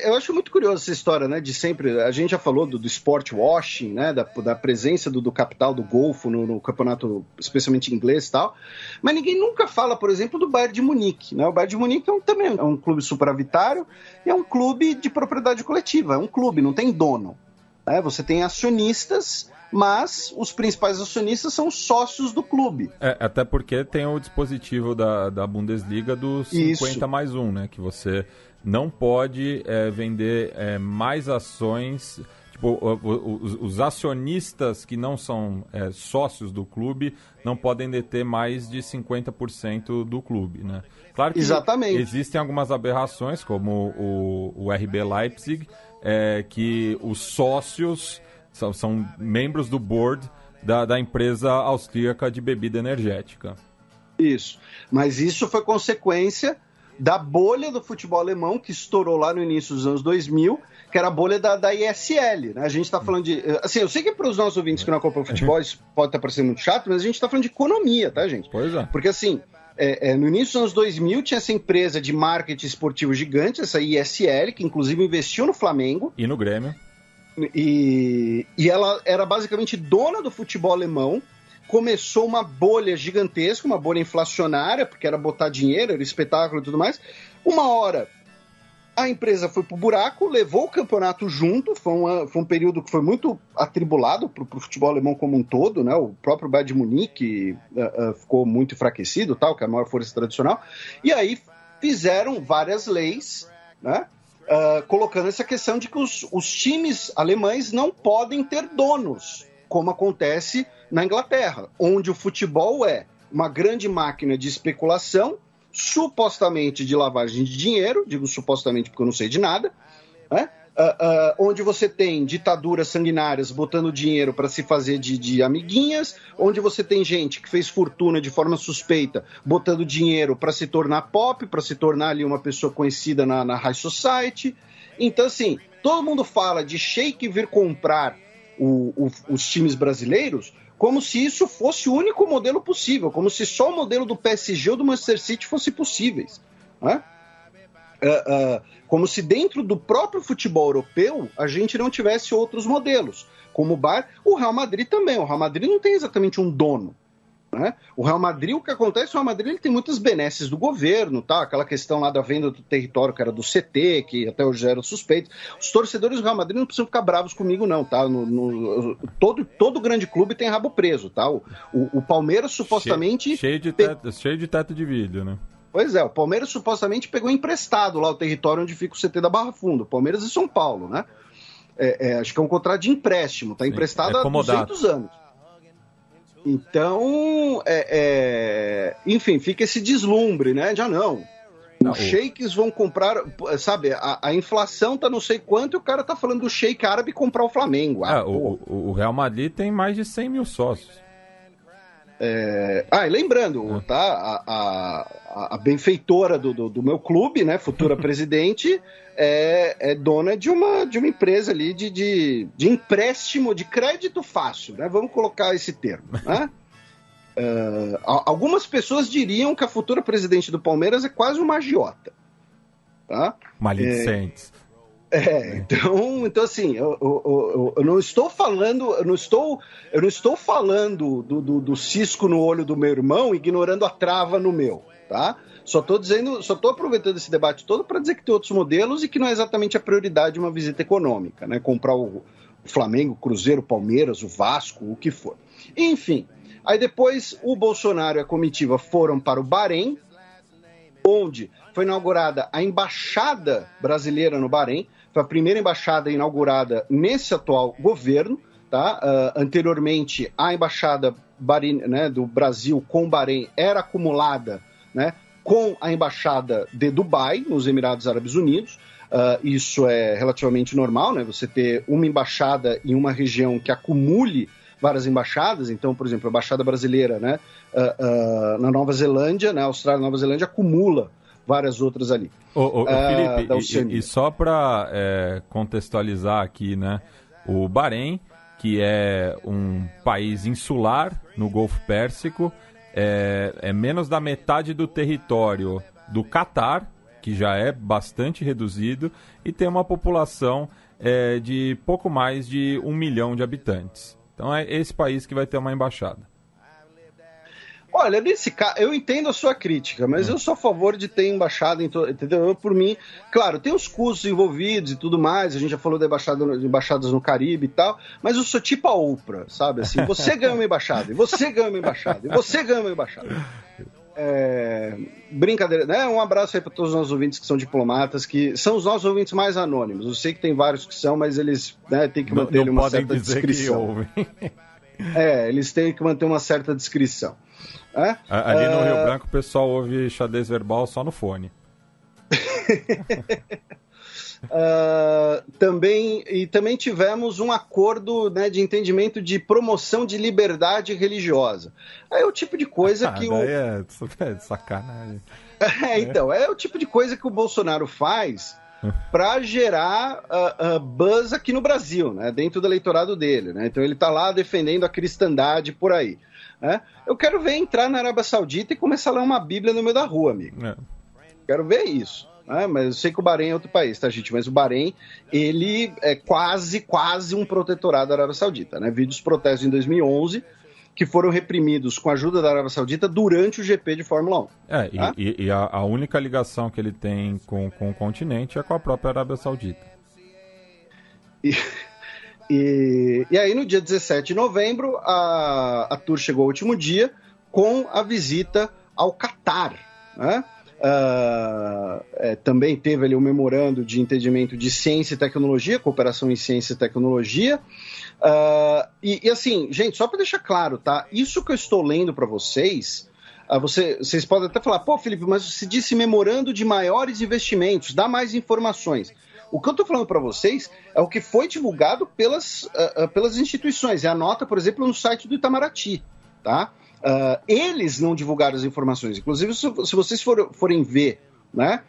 E: Eu acho muito curioso essa história, né, de sempre, a gente já falou do sport washing, né, da presença do capital do Golfo no campeonato, especialmente inglês e tal, mas ninguém nunca fala, por exemplo, do Bayern de Munique, né? O Bayern de Munique também é um clube superavitário e é um clube de propriedade coletiva, é um clube, não tem dono, né? Você tem acionistas, mas os principais acionistas são sócios do clube.
B: Até porque tem o dispositivo da Bundesliga do 50+1, né, que você não pode vender mais ações. Tipo, os acionistas que não são sócios do clube não podem deter mais de 50% do clube, né? Claro que
E: Exatamente.
B: Existem algumas aberrações, como o RB Leipzig, que os sócios são membros do board da empresa austríaca de bebida energética.
E: Isso. Mas isso foi consequência da bolha do futebol alemão que estourou lá no início dos anos 2000, que era a bolha da ISL, né? A gente está falando de... Assim, eu sei que para os nossos ouvintes que não acompanham futebol isso pode estar parecendo muito chato, mas a gente está falando de economia, tá, gente?
B: Pois é.
E: Porque, assim, no início dos anos 2000 tinha essa empresa de marketing esportivo gigante, essa ISL, que inclusive investiu no Flamengo.
B: E no Grêmio.
E: E ela era basicamente dona do futebol alemão. Começou uma bolha gigantesca, uma bolha inflacionária, porque era botar dinheiro, era espetáculo e tudo mais. Uma hora, a empresa foi pro buraco, levou o campeonato junto, foi um período que foi muito atribulado pro futebol alemão como um todo, né? O próprio Bayern de Munique ficou muito enfraquecido, tal, que é a maior força tradicional. E aí fizeram várias leis, né? Colocando essa questão de que os times alemães não podem ter donos, como acontece na Inglaterra, onde o futebol é uma grande máquina de especulação, supostamente de lavagem de dinheiro, digo supostamente porque eu não sei de nada, né? onde você tem ditaduras sanguinárias botando dinheiro para se fazer de amiguinhas, onde você tem gente que fez fortuna de forma suspeita botando dinheiro para se tornar pop, para se tornar ali uma pessoa conhecida na high society. Então, assim, todo mundo fala de sheik vir comprar os times brasileiros como se isso fosse o único modelo possível, como se só o modelo do PSG ou do Manchester City fosse possíveis, né? Como se dentro do próprio futebol europeu a gente não tivesse outros modelos, como o Real Madrid também. O Real Madrid não tem exatamente um dono, né? O Real Madrid, o que acontece, o Real Madrid ele tem muitas benesses do governo, tá? Aquela questão lá da venda do território que era do CT, que até hoje eram suspeitos. Os torcedores do Real Madrid não precisam ficar bravos comigo não, tá? Todo grande clube tem rabo preso, tá? O Palmeiras supostamente...
B: Cheio de teto de vidro, né?
E: Pois é, o Palmeiras supostamente pegou emprestado lá o território onde fica o CT da Barra Funda, o Palmeiras e São Paulo, né? Acho que é um contrato de empréstimo, tá emprestado há 200 anos. Então, enfim, fica esse deslumbre, né? Já não. Os sheiks vão comprar, sabe, a inflação tá não sei quanto e o cara tá falando do sheik árabe comprar o Flamengo.
B: O Real Madrid tem mais de 100 mil sócios.
E: E lembrando, tá? A benfeitora do meu clube, né? Futura presidente, é dona de uma empresa ali de empréstimo, de crédito fácil, né? Vamos colocar esse termo, né? Algumas pessoas diriam que a futura presidente do Palmeiras é quase uma agiota, tá?
B: Maledicentes.
E: Então assim, eu não estou falando, eu não estou falando do cisco no olho do meu irmão, ignorando a trava no meu, tá? Só estou aproveitando esse debate todo para dizer que tem outros modelos e que não é exatamente a prioridade uma visita econômica, né? Comprar o Flamengo, o Cruzeiro, o Palmeiras, o Vasco, o que for. Enfim, aí depois o Bolsonaro e a comitiva foram para o Bahrein, onde foi inaugurada a embaixada brasileira no Bahrein. Foi a primeira embaixada inaugurada nesse atual governo, tá? Anteriormente, a embaixada do Brasil com o Bahrein era acumulada, né, com a embaixada de Dubai, nos Emirados Árabes Unidos. Isso é relativamente normal, né? Você ter uma embaixada em uma região que acumule várias embaixadas. Então, por exemplo, a embaixada brasileira, né, na Nova Zelândia, na Austrália e Nova Zelândia, acumula várias outras ali.
B: Felipe, e só para contextualizar aqui, né, o Bahrein, que é um país insular no Golfo Pérsico, é menos da metade do território do Catar, que já é bastante reduzido, e tem uma população de pouco mais de 1 milhão de habitantes. Então é esse país que vai ter uma embaixada.
E: Olha, nesse caso, eu entendo a sua crítica, mas eu sou a favor de ter embaixada, entendeu? Por mim, claro, tem os custos envolvidos e tudo mais, a gente já falou de embaixadas no Caribe e tal, mas eu sou tipo a Oprah, sabe? Assim, você ganha uma embaixada, e você ganha uma embaixada, e você ganha uma embaixada. Brincadeira, né? Um abraço aí para todos os nossos ouvintes que são diplomatas, que são os nossos ouvintes mais anônimos. Eu sei que tem vários que são, mas eles, né, têm que manter uma certa discrição. Eles têm que manter uma certa discrição.
B: Ali no Rio Branco o pessoal ouve xadrez verbal só no fone. Também tivemos um acordo, né, de entendimento de promoção de liberdade religiosa. É o tipo de coisa que é sacanagem.
E: Então, é o tipo de coisa que o Bolsonaro faz para gerar buzz aqui no Brasil, né, dentro do eleitorado dele, né? Então ele está lá defendendo a cristandade por aí, né? Eu quero ver entrar na Arábia Saudita e começar a ler uma Bíblia no meio da rua, amigo. Quero ver isso. Mas eu sei que o Bahrein é outro país, tá, gente? Mas o Bahrein, ele é quase um protetorado da Arábia Saudita, né? Vídeos protestos em 2011 que foram reprimidos com a ajuda da Arábia Saudita durante o GP de Fórmula 1.
B: E a única ligação que ele tem com o continente é com a própria Arábia Saudita.
E: E aí, no dia 17 de novembro, a Tour chegou ao último dia com a visita ao Catar, né? Também teve ali um memorando de entendimento de ciência e tecnologia, cooperação em ciência e tecnologia. E assim, gente, só para deixar claro, tá? Isso que eu estou lendo para vocês, vocês podem até falar, pô, Felipe, mas você disse memorando de maiores investimentos, dá mais informações. O que eu estou falando para vocês é o que foi divulgado pelas instituições. É a nota, por exemplo, no site do Itamaraty, tá? Eles não divulgaram as informações. Inclusive, se vocês forem ver, né,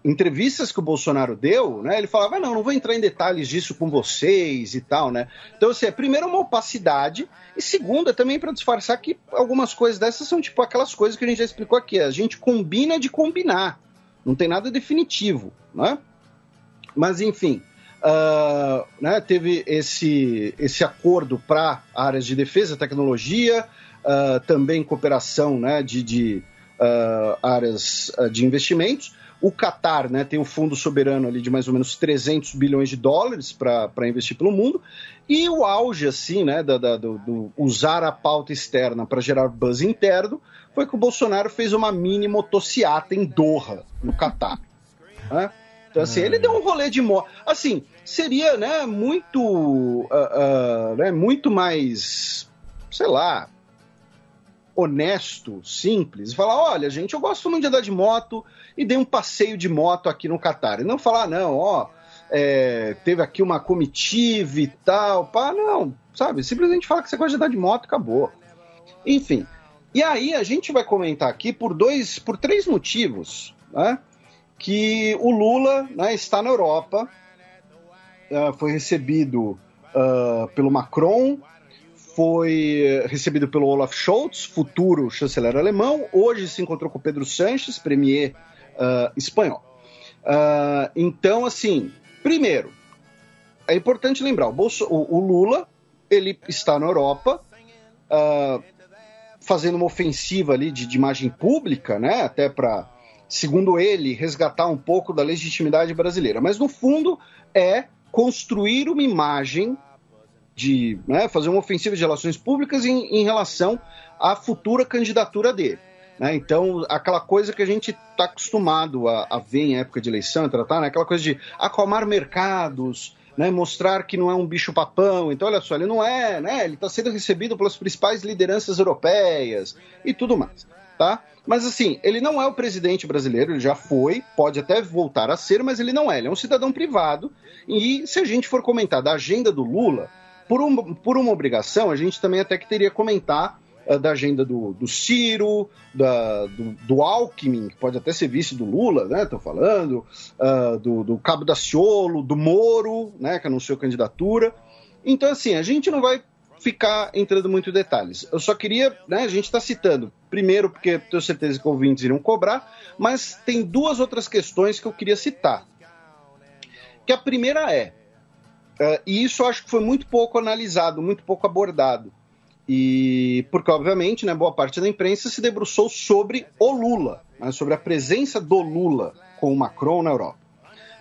E: entrevistas que o Bolsonaro deu, né, ele falava, não vou entrar em detalhes disso com vocês e tal, né? Então, assim, primeiro, uma opacidade, e segundo, é também para disfarçar que algumas coisas dessas são tipo aquelas coisas que a gente já explicou aqui, a gente combina de combinar, não tem nada definitivo, né? Mas, enfim, né, teve esse acordo para áreas de defesa, tecnologia, também cooperação, né, de áreas de investimentos. O Catar, né, tem um fundo soberano ali de mais ou menos 300 bilhões de dólares para investir pelo mundo, e o auge, assim, né, do usar a pauta externa para gerar buzz interno, foi que o Bolsonaro fez uma mini motociata em Doha, no Catar, né? Então, assim, ele deu um rolê de moto. Assim, seria, né, muito mais, sei lá, honesto, simples, falar, olha, gente, eu gosto muito de andar de moto e dei um passeio de moto aqui no Catar. E não falar, teve aqui uma comitiva e tal, não, sabe? Simplesmente falar que você gosta de andar de moto e acabou. Enfim, e aí a gente vai comentar aqui por 3 motivos, né? Que o Lula, né, está na Europa, foi recebido pelo Macron, foi recebido pelo Olaf Scholz, futuro chanceler alemão, hoje se encontrou com Pedro Sánchez, premier espanhol. Então, assim, primeiro, é importante lembrar, o Lula, ele está na Europa, fazendo uma ofensiva ali de imagem pública, né, até para, segundo ele, resgatar um pouco da legitimidade brasileira. Mas, no fundo, é construir uma imagem de, né, fazer uma ofensiva de relações públicas em relação à futura candidatura dele, né? Então, aquela coisa que a gente está acostumado a ver em época de eleição, tratar, né, aquela coisa de acalmar mercados, né, mostrar que não é um bicho-papão. Então, olha só, ele não é, né, ele está sendo recebido pelas principais lideranças europeias e tudo mais, tá? Mas, assim, ele não é o presidente brasileiro, ele já foi, pode até voltar a ser, mas ele não é. Ele é um cidadão privado. E se a gente for comentar da agenda do Lula, por uma obrigação, a gente também até que teria que comentar da agenda do Ciro, do Alckmin, que pode até ser vice do Lula, né? Estou falando, do Cabo Daciolo, do Moro, né? Que anunciou candidatura. Então, assim, a gente não vai ficar entrando muito em detalhes. Eu só queria, né, a gente está citando, primeiro porque tenho certeza que ouvintes iriam cobrar, mas tem 2 outras questões que eu queria citar. Que a primeira e isso eu acho que foi muito pouco analisado, muito pouco abordado, e porque obviamente, né, boa parte da imprensa se debruçou sobre o Lula, né, sobre a presença do Lula com o Macron na Europa.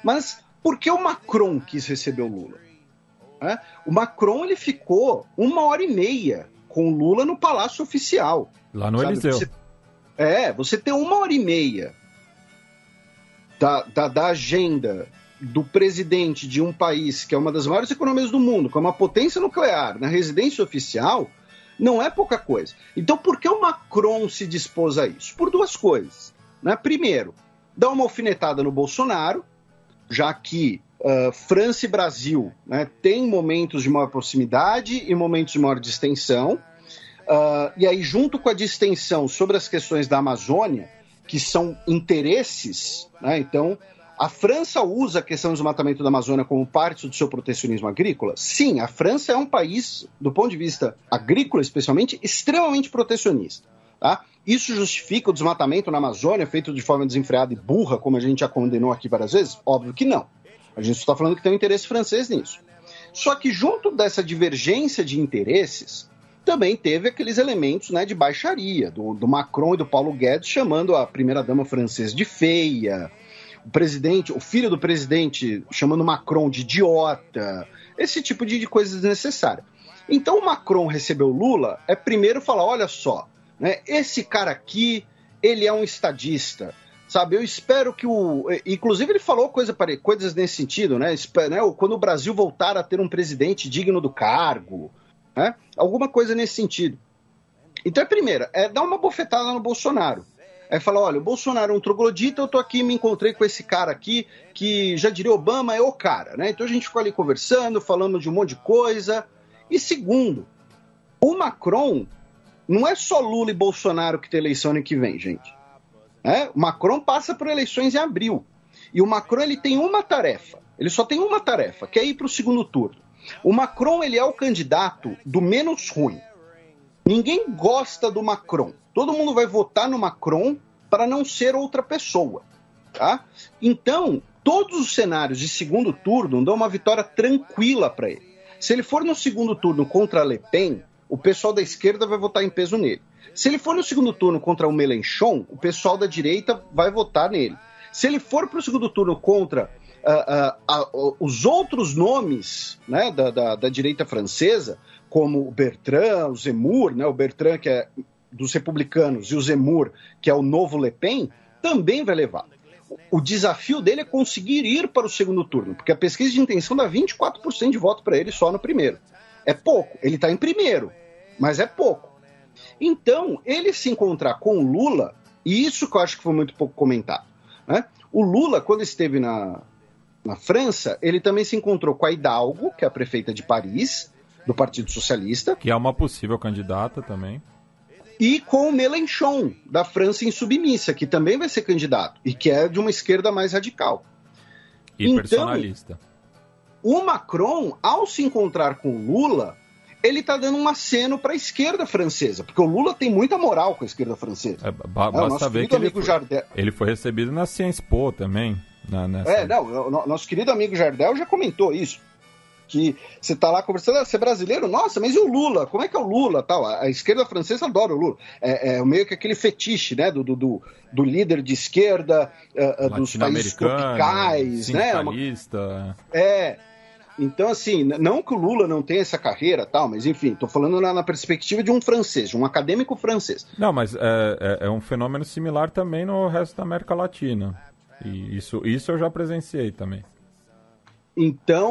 E: Mas por que o Macron quis receber o Lula? O Macron, ele ficou 1h30 com o Lula no Palácio Oficial.
B: Lá no Eliseu.
E: Você ter 1h30 da agenda do presidente de um país que é uma das maiores economias do mundo, que é uma potência nuclear, na residência oficial, não é pouca coisa. Então, por que o Macron se dispôs a isso? Por 2 coisas, né? Primeiro, dar uma alfinetada no Bolsonaro, já que França e Brasil, né, têm momentos de maior proximidade e momentos de maior distensão, e aí junto com a distensão sobre as questões da Amazônia, que são interesses, né, então a França usa a questão do desmatamento da Amazônia como parte do seu protecionismo agrícola? Sim, a França é um país, do ponto de vista agrícola especialmente, extremamente protecionista, tá? Isso justifica o desmatamento na Amazônia feito de forma desenfreada e burra, como a gente já condenou aqui várias vezes? Óbvio que não. A gente está falando que tem um interesse francês nisso. Só que junto dessa divergência de interesses, também teve aqueles elementos, né, de baixaria, do Macron e do Paulo Guedes chamando a primeira-dama francesa de feia, o filho do presidente chamando Macron de idiota, esse tipo de coisa desnecessária. Então o Macron recebeu o Lula, primeiro falar, olha só, né, esse cara aqui, ele é um estadista, sabe, eu espero que inclusive ele falou coisas nesse sentido, né, quando o Brasil voltar a ter um presidente digno do cargo, né, alguma coisa nesse sentido. Então, primeiro, dar uma bofetada no Bolsonaro, Aí fala, olha, o Bolsonaro é um troglodita, eu tô aqui, me encontrei com esse cara aqui, que já diria Obama, é o cara, né? Então a gente ficou ali conversando, falando de um monte de coisa. E segundo, o Macron não é só Lula e Bolsonaro que tem eleição ano que vem, gente. O Macron passa por eleições em abril. E o Macron, ele tem uma tarefa. Ele só tem uma tarefa, que é ir para o segundo turno. O Macron, ele é o candidato do menos ruim. Ninguém gosta do Macron. Todo mundo vai votar no Macron para não ser outra pessoa. Tá? Então, todos os cenários de segundo turno dão uma vitória tranquila para ele. Se ele for no segundo turno contra Le Pen, o pessoal da esquerda vai votar em peso nele. Se ele for no segundo turno contra o Mélenchon, o pessoal da direita vai votar nele. Se ele for para o segundo turno contra os outros nomes, né, da direita francesa, como o Bertrand, o Zemmour, né, o Bertrand que é dos republicanos e o Zemmour, que é o novo Le Pen, também vai levar. O desafio dele é conseguir ir para o segundo turno, porque a pesquisa de intenção dá 24% de voto para ele só no primeiro. É pouco, ele está em primeiro, mas é pouco. Então, ele se encontrar com o Lula, e isso que eu acho que foi muito pouco comentado, né? O Lula, quando esteve na França, ele também se encontrou com a Hidalgo, que é a prefeita de Paris, do Partido Socialista.
B: Que é uma possível candidata também.
E: E com o Mélenchon, da França Insubmissa, que também vai ser candidato, e que é de uma esquerda mais radical.
B: E então, personalista.
E: O Macron, ao se encontrar com o Lula, ele está dando um aceno para a esquerda francesa, porque o Lula tem muita moral com a esquerda francesa.
B: Basta ver que ele foi recebido na Sciences Po também.
E: Nosso querido amigo Jardel já comentou isso, que você está lá conversando, você é brasileiro? Nossa, mas e o Lula? Como é que é o Lula? Tal? A esquerda francesa adora o Lula. É meio que aquele fetiche, né, do líder de esquerda, dos países tropicais.
B: Sindicalista.
E: Né? Então, assim, não que o Lula não tenha essa carreira, tal, mas enfim, estou falando na perspectiva de um francês, de um acadêmico francês.
B: Não, mas é um fenômeno similar também no resto da América Latina. E isso eu já presenciei também.
E: Então,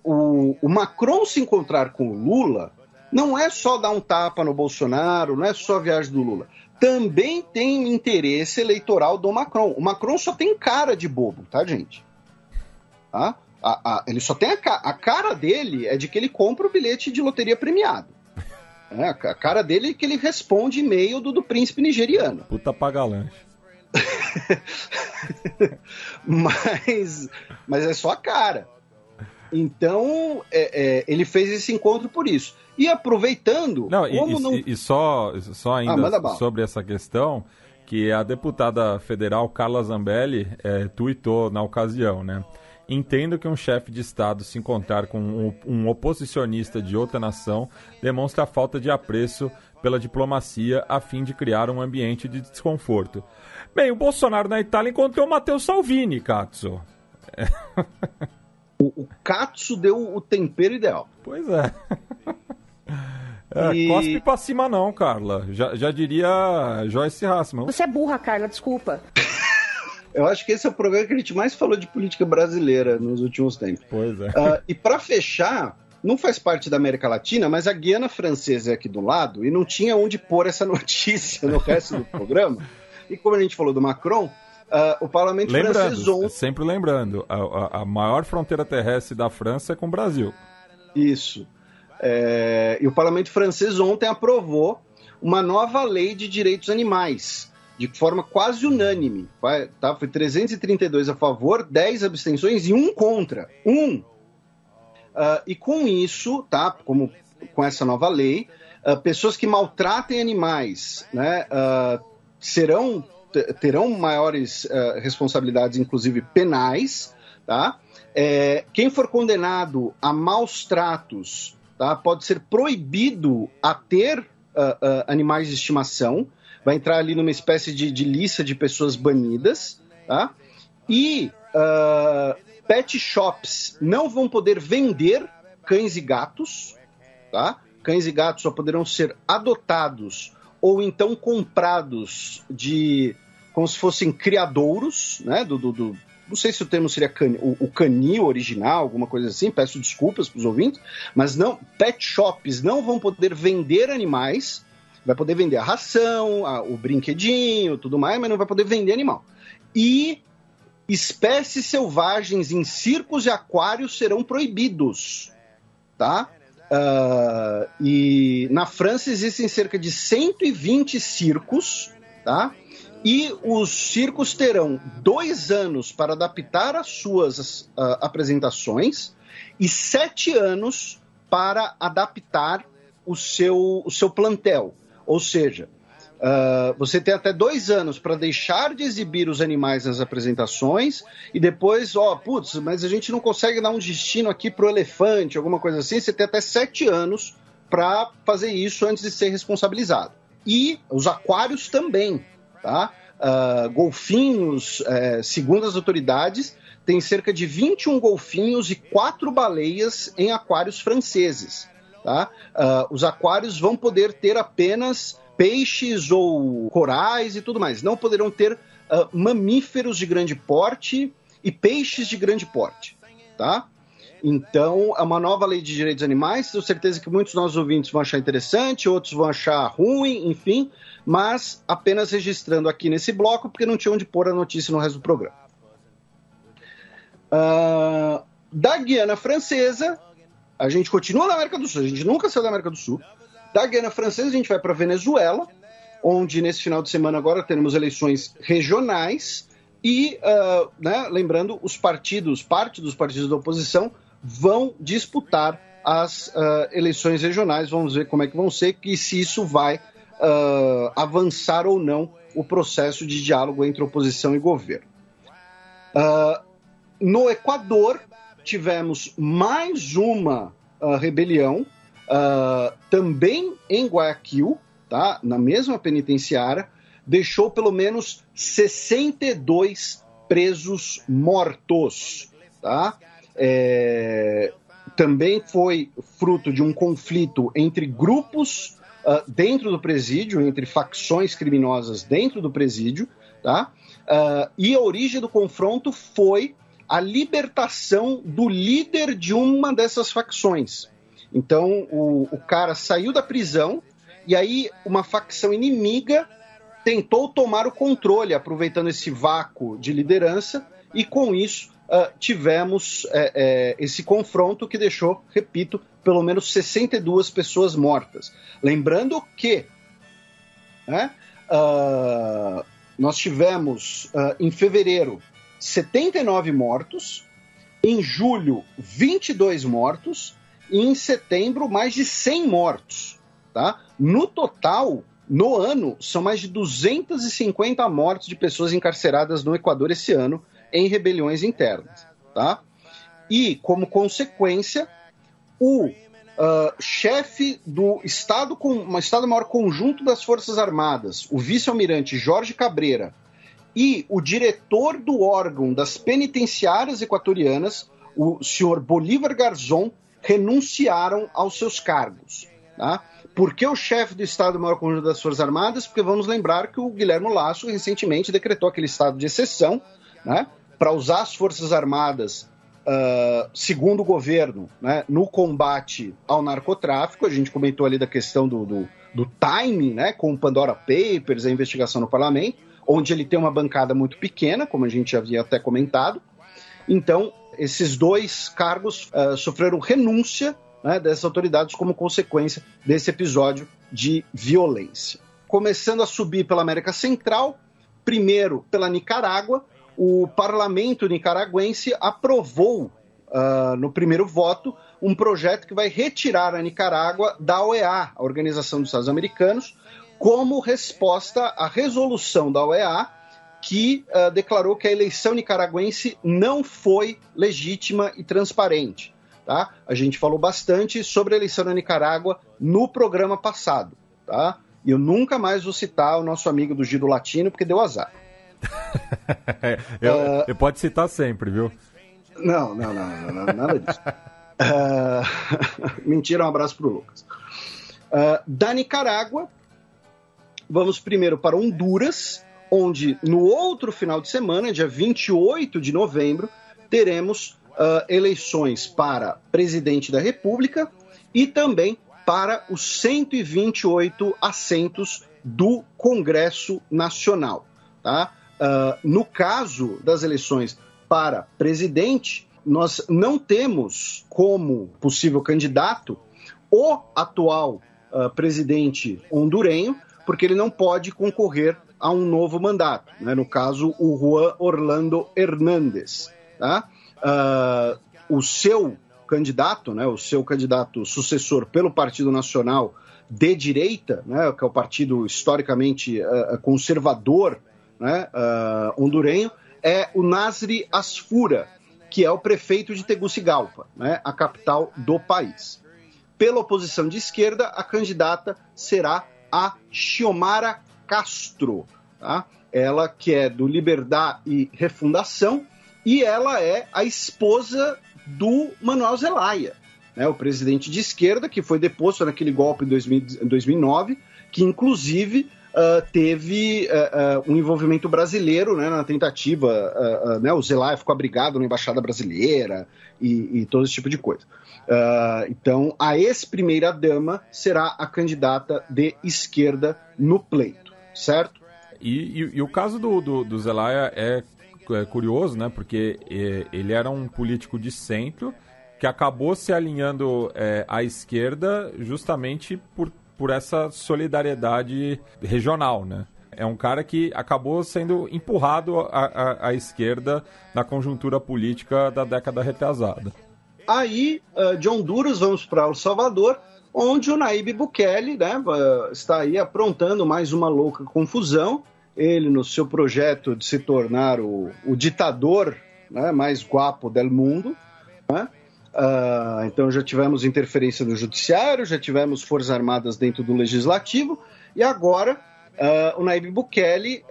E: o Macron se encontrar com o Lula não é só dar um tapa no Bolsonaro, não é só a viagem do Lula. Também tem interesse eleitoral do Macron. O Macron só tem cara de bobo, tá, gente? Tá? Ele só tem a cara dele é de que ele compra o bilhete de loteria premiado. A cara dele é que ele responde e-mail do príncipe nigeriano.
B: Puta paga-lanche.
E: mas é só a cara. Então, ele fez esse encontro por isso. E aproveitando...
B: Só ainda sobre essa questão, que a deputada federal Carla Zambelli tuitou na ocasião, né? Entendo que um chefe de Estado se encontrar com um oposicionista de outra nação demonstra a falta de apreço pela diplomacia a fim de criar um ambiente de desconforto. Bem, o Bolsonaro na Itália encontrou o Matteo Salvini, Katsu.
E: O Katsu deu o tempero ideal.
B: Pois é. Cospe pra cima não, Carla. Já diria Joyce Hassman.
F: Você é burra, Carla, desculpa.
E: Eu acho que esse é o programa que a gente mais falou de política brasileira nos últimos tempos.
B: Pois é.
E: E para fechar, não faz parte da América Latina, mas a Guiana Francesa é aqui do lado e não tinha onde pôr essa notícia no resto do programa. E como a gente falou do Macron, o parlamento francês ontem...
B: Sempre lembrando, a maior fronteira terrestre da França é com o Brasil.
E: Isso. E o parlamento francês ontem aprovou uma nova lei de direitos animais, de forma quase unânime. Tá? Foi 332 a favor, 10 abstenções e 1 contra. E com isso, tá? Com essa nova lei, pessoas que maltratem animais, né, terão maiores responsabilidades, inclusive penais. Tá? Quem for condenado a maus tratos, tá, pode ser proibido a ter animais de estimação. Vai entrar ali numa espécie de lista de pessoas banidas, tá? E pet shops não vão poder vender cães e gatos, tá? Cães e gatos só poderão ser adotados ou então comprados como se fossem criadouros, né? Não sei se o termo seria o canil original, alguma coisa assim, peço desculpas para os ouvintes, mas não, pet shops não vão poder vender animais. Vai poder vender a ração, o brinquedinho, tudo mais, mas não vai poder vender animal. E espécies selvagens em circos e aquários serão proibidos, tá? E na França existem cerca de 120 circos, tá? E os circos terão 2 anos para adaptar as suas apresentações e 7 anos para adaptar o seu plantel. Ou seja, você tem até 2 anos para deixar de exibir os animais nas apresentações e depois, mas a gente não consegue dar um destino aqui para o elefante, alguma coisa assim. Você tem até 7 anos para fazer isso antes de ser responsabilizado. E os aquários também, tá? Golfinhos, segundo as autoridades, tem cerca de 21 golfinhos e 4 baleias em aquários franceses, tá? Os aquários vão poder ter apenas peixes ou corais e tudo mais. Não poderão ter mamíferos de grande porte e peixes de grande porte, tá? Então, é uma nova lei de direitos animais. Tenho certeza que muitos dos nossos ouvintes vão achar interessante, outros vão achar ruim, enfim, mas apenas registrando aqui nesse bloco, porque não tinha onde pôr a notícia no resto do programa. Da Guiana Francesa, a gente continua na América do Sul, a gente nunca saiu da América do Sul. Da Guiana Francesa, a gente vai para Venezuela, onde nesse final de semana agora teremos eleições regionais e, lembrando, parte dos partidos da oposição vão disputar as eleições regionais. Vamos ver como é que vão ser e se isso vai avançar ou não o processo de diálogo entre oposição e governo. No Equador, tivemos mais uma rebelião, também em Guayaquil, tá? Na mesma penitenciária, deixou pelo menos 62 presos mortos, tá? Também foi fruto de um conflito entre grupos dentro do presídio, entre facções criminosas dentro do presídio, tá? E a origem do confronto foi a libertação do líder de uma dessas facções. Então, o cara saiu da prisão e aí uma facção inimiga tentou tomar o controle, aproveitando esse vácuo de liderança, e com isso tivemos esse confronto que deixou, repito, pelo menos 62 pessoas mortas. Lembrando que nós tivemos em fevereiro 79 mortos, em julho 22 mortos e em setembro mais de 100 mortos, tá? No total, no ano, são mais de 250 mortes de pessoas encarceradas no Equador esse ano em rebeliões internas, tá? E, como consequência, o chefe do Estado-Maior Conjunto das Forças Armadas, o vice-almirante Jorge Cabreira, e o diretor do órgão das penitenciárias equatorianas, o senhor Bolívar Garzón, renunciaram aos seus cargos. Tá? Por que o chefe do Estado-Maior Conjunto das Forças Armadas? Porque vamos lembrar que o Guilherme Lasso recentemente decretou aquele estado de exceção, né, para usar as Forças Armadas, segundo o governo, né, no combate ao narcotráfico. A gente comentou ali da questão do timing, né, com o Pandora Papers, a investigação no parlamento, onde ele tem uma bancada muito pequena, como a gente já havia até comentado. Então, esses 2 cargos sofreram renúncia, né, dessas autoridades como consequência desse episódio de violência. Começando a subir pela América Central, primeiro pela Nicarágua, o parlamento nicaragüense aprovou, no primeiro voto, um projeto que vai retirar a Nicarágua da OEA, a Organização dos Estados Americanos, como resposta à resolução da OEA, que declarou que a eleição nicaragüense não foi legítima e transparente. Tá? A gente falou bastante sobre a eleição na Nicarágua no programa passado. Tá? E eu nunca mais vou citar o nosso amigo do Gido Latino, porque deu azar.
B: Pode citar sempre, viu?
E: Não, nada disso. Mentira, um abraço pro Lucas. Da Nicarágua, vamos primeiro para Honduras, onde no outro final de semana, dia 28 de novembro, teremos eleições para presidente da República e também para os 128 assentos do Congresso Nacional. Tá? No caso das eleições para presidente, nós não temos como possível candidato o atual presidente hondurenho, porque ele não pode concorrer a um novo mandato, né? No caso, o Juan Orlando Hernández. Tá? O seu candidato, né, o seu candidato sucessor pelo Partido Nacional de direita, né, que é o partido historicamente conservador, né, hondurenho, é o Nasri Asfura, que é o prefeito de Tegucigalpa, né, a capital do país. Pela oposição de esquerda, a candidata será a Xiomara Castro, tá? Ela que é do Liberdade e Refundação, e ela é a esposa do Manuel Zelaya, né, o presidente de esquerda que foi deposto naquele golpe em 2009, que inclusive teve um envolvimento brasileiro, né, na tentativa, né, o Zelaya ficou abrigado na Embaixada Brasileira e todo esse tipo de coisa. Então, a ex-primeira-dama será a candidata de esquerda no pleito, certo?
B: E o caso do Zelaya é curioso, né? Porque ele era um político de centro que acabou se alinhando à esquerda justamente por essa solidariedade regional, né? É um cara que acabou sendo empurrado à esquerda na conjuntura política da década retrasada.
E: Aí, de Honduras, vamos para El Salvador, onde o Nayib Bukele, né, está aí aprontando mais uma louca confusão. Ele, no seu projeto de se tornar o ditador, né, mais guapo do mundo, né? Então já tivemos interferência no judiciário, já tivemos forças armadas dentro do legislativo, e agora o Nayib Bukele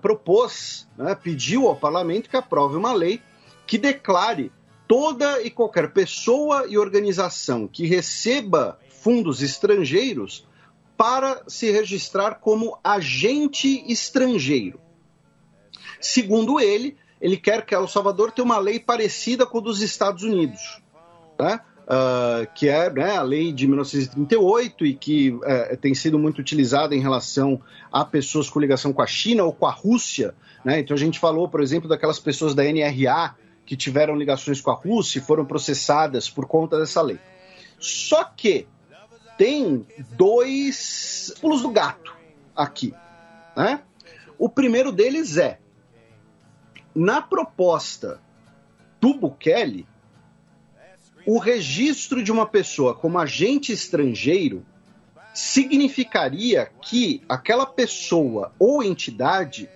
E: propôs, né, pediu ao parlamento que aprove uma lei que declare toda e qualquer pessoa e organização que receba fundos estrangeiros para se registrar como agente estrangeiro. Segundo ele quer que El Salvador tenha uma lei parecida com a dos Estados Unidos, né? Que é, né, a lei de 1938 e que tem sido muito utilizada em relação a pessoas com ligação com a China ou com a Rússia, né? Então a gente falou, por exemplo, daquelas pessoas da NRA que tiveram ligações com a Rússia e foram processadas por conta dessa lei. Só que tem dois pulos do gato aqui, né? O primeiro deles é, na proposta do Bukele, o registro de uma pessoa como agente estrangeiro significaria que aquela pessoa ou entidade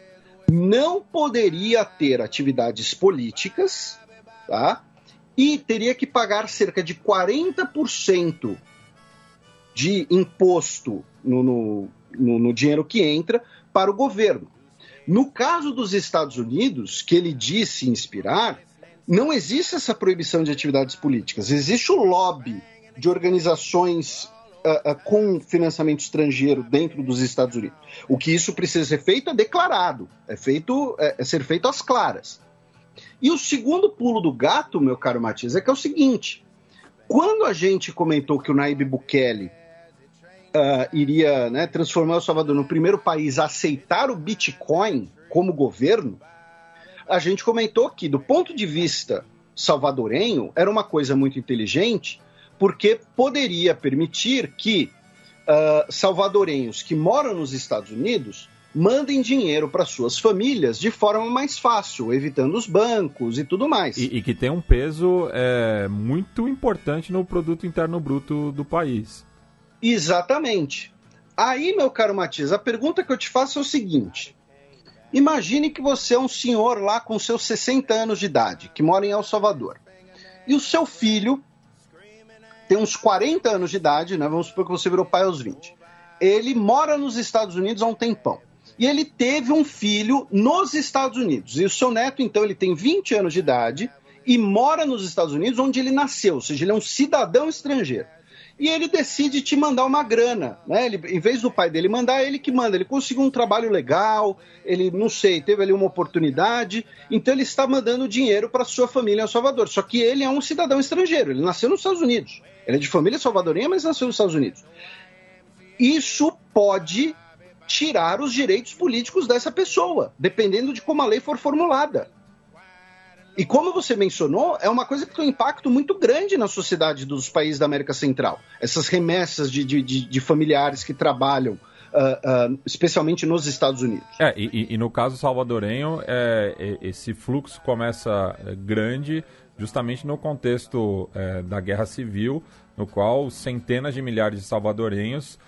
E: não poderia ter atividades políticas, tá? E teria que pagar cerca de 40% de imposto no dinheiro que entra para o governo. No caso dos Estados Unidos, que ele disse inspirar, não existe essa proibição de atividades políticas. Existe o lobby de organizações com financiamento estrangeiro dentro dos Estados Unidos. O que isso precisa ser feito é declarado, é ser feito às claras. E o segundo pulo do gato, meu caro Matias, é que é o seguinte: quando a gente comentou que o Nayib Bukele iria, né, transformar El Salvador no primeiro país a aceitar o Bitcoin como governo, a gente comentou que, do ponto de vista salvadorenho, era uma coisa muito inteligente, porque poderia permitir que salvadorenhos que moram nos Estados Unidos mandem dinheiro para suas famílias de forma mais fácil, evitando os bancos e tudo mais.
B: E que tem um peso muito importante no produto interno bruto do país.
E: Exatamente. Aí, meu caro Matias, a pergunta que eu te faço é o seguinte: imagine que você é um senhor lá com seus 60 anos de idade, que mora em El Salvador, e o seu filho tem uns 40 anos de idade, né? Vamos supor que você virou pai aos 20. Ele mora nos Estados Unidos há um tempão. E ele teve um filho nos Estados Unidos. E o seu neto, então, ele tem 20 anos de idade e mora nos Estados Unidos, onde ele nasceu. Ou seja, ele é um cidadão estrangeiro. e ele decide te mandar uma grana, né? Ele, em vez do pai dele mandar, ele que manda. Ele conseguiu um trabalho legal, ele, não sei, teve ali uma oportunidade, então ele está mandando dinheiro para sua família em El Salvador. Só que ele é um cidadão estrangeiro, ele nasceu nos Estados Unidos. Ele é de família salvadorenha, mas nasceu nos Estados Unidos. Isso pode tirar os direitos políticos dessa pessoa, dependendo de como a lei for formulada. E como você mencionou, é uma coisa que tem um impacto muito grande na sociedade dos países da América Central. Essas remessas de familiares que trabalham, especialmente nos Estados Unidos.
B: E no caso salvadorenho, esse fluxo começa grande justamente no contexto da Guerra Civil, no qual centenas de milhares de salvadorenhos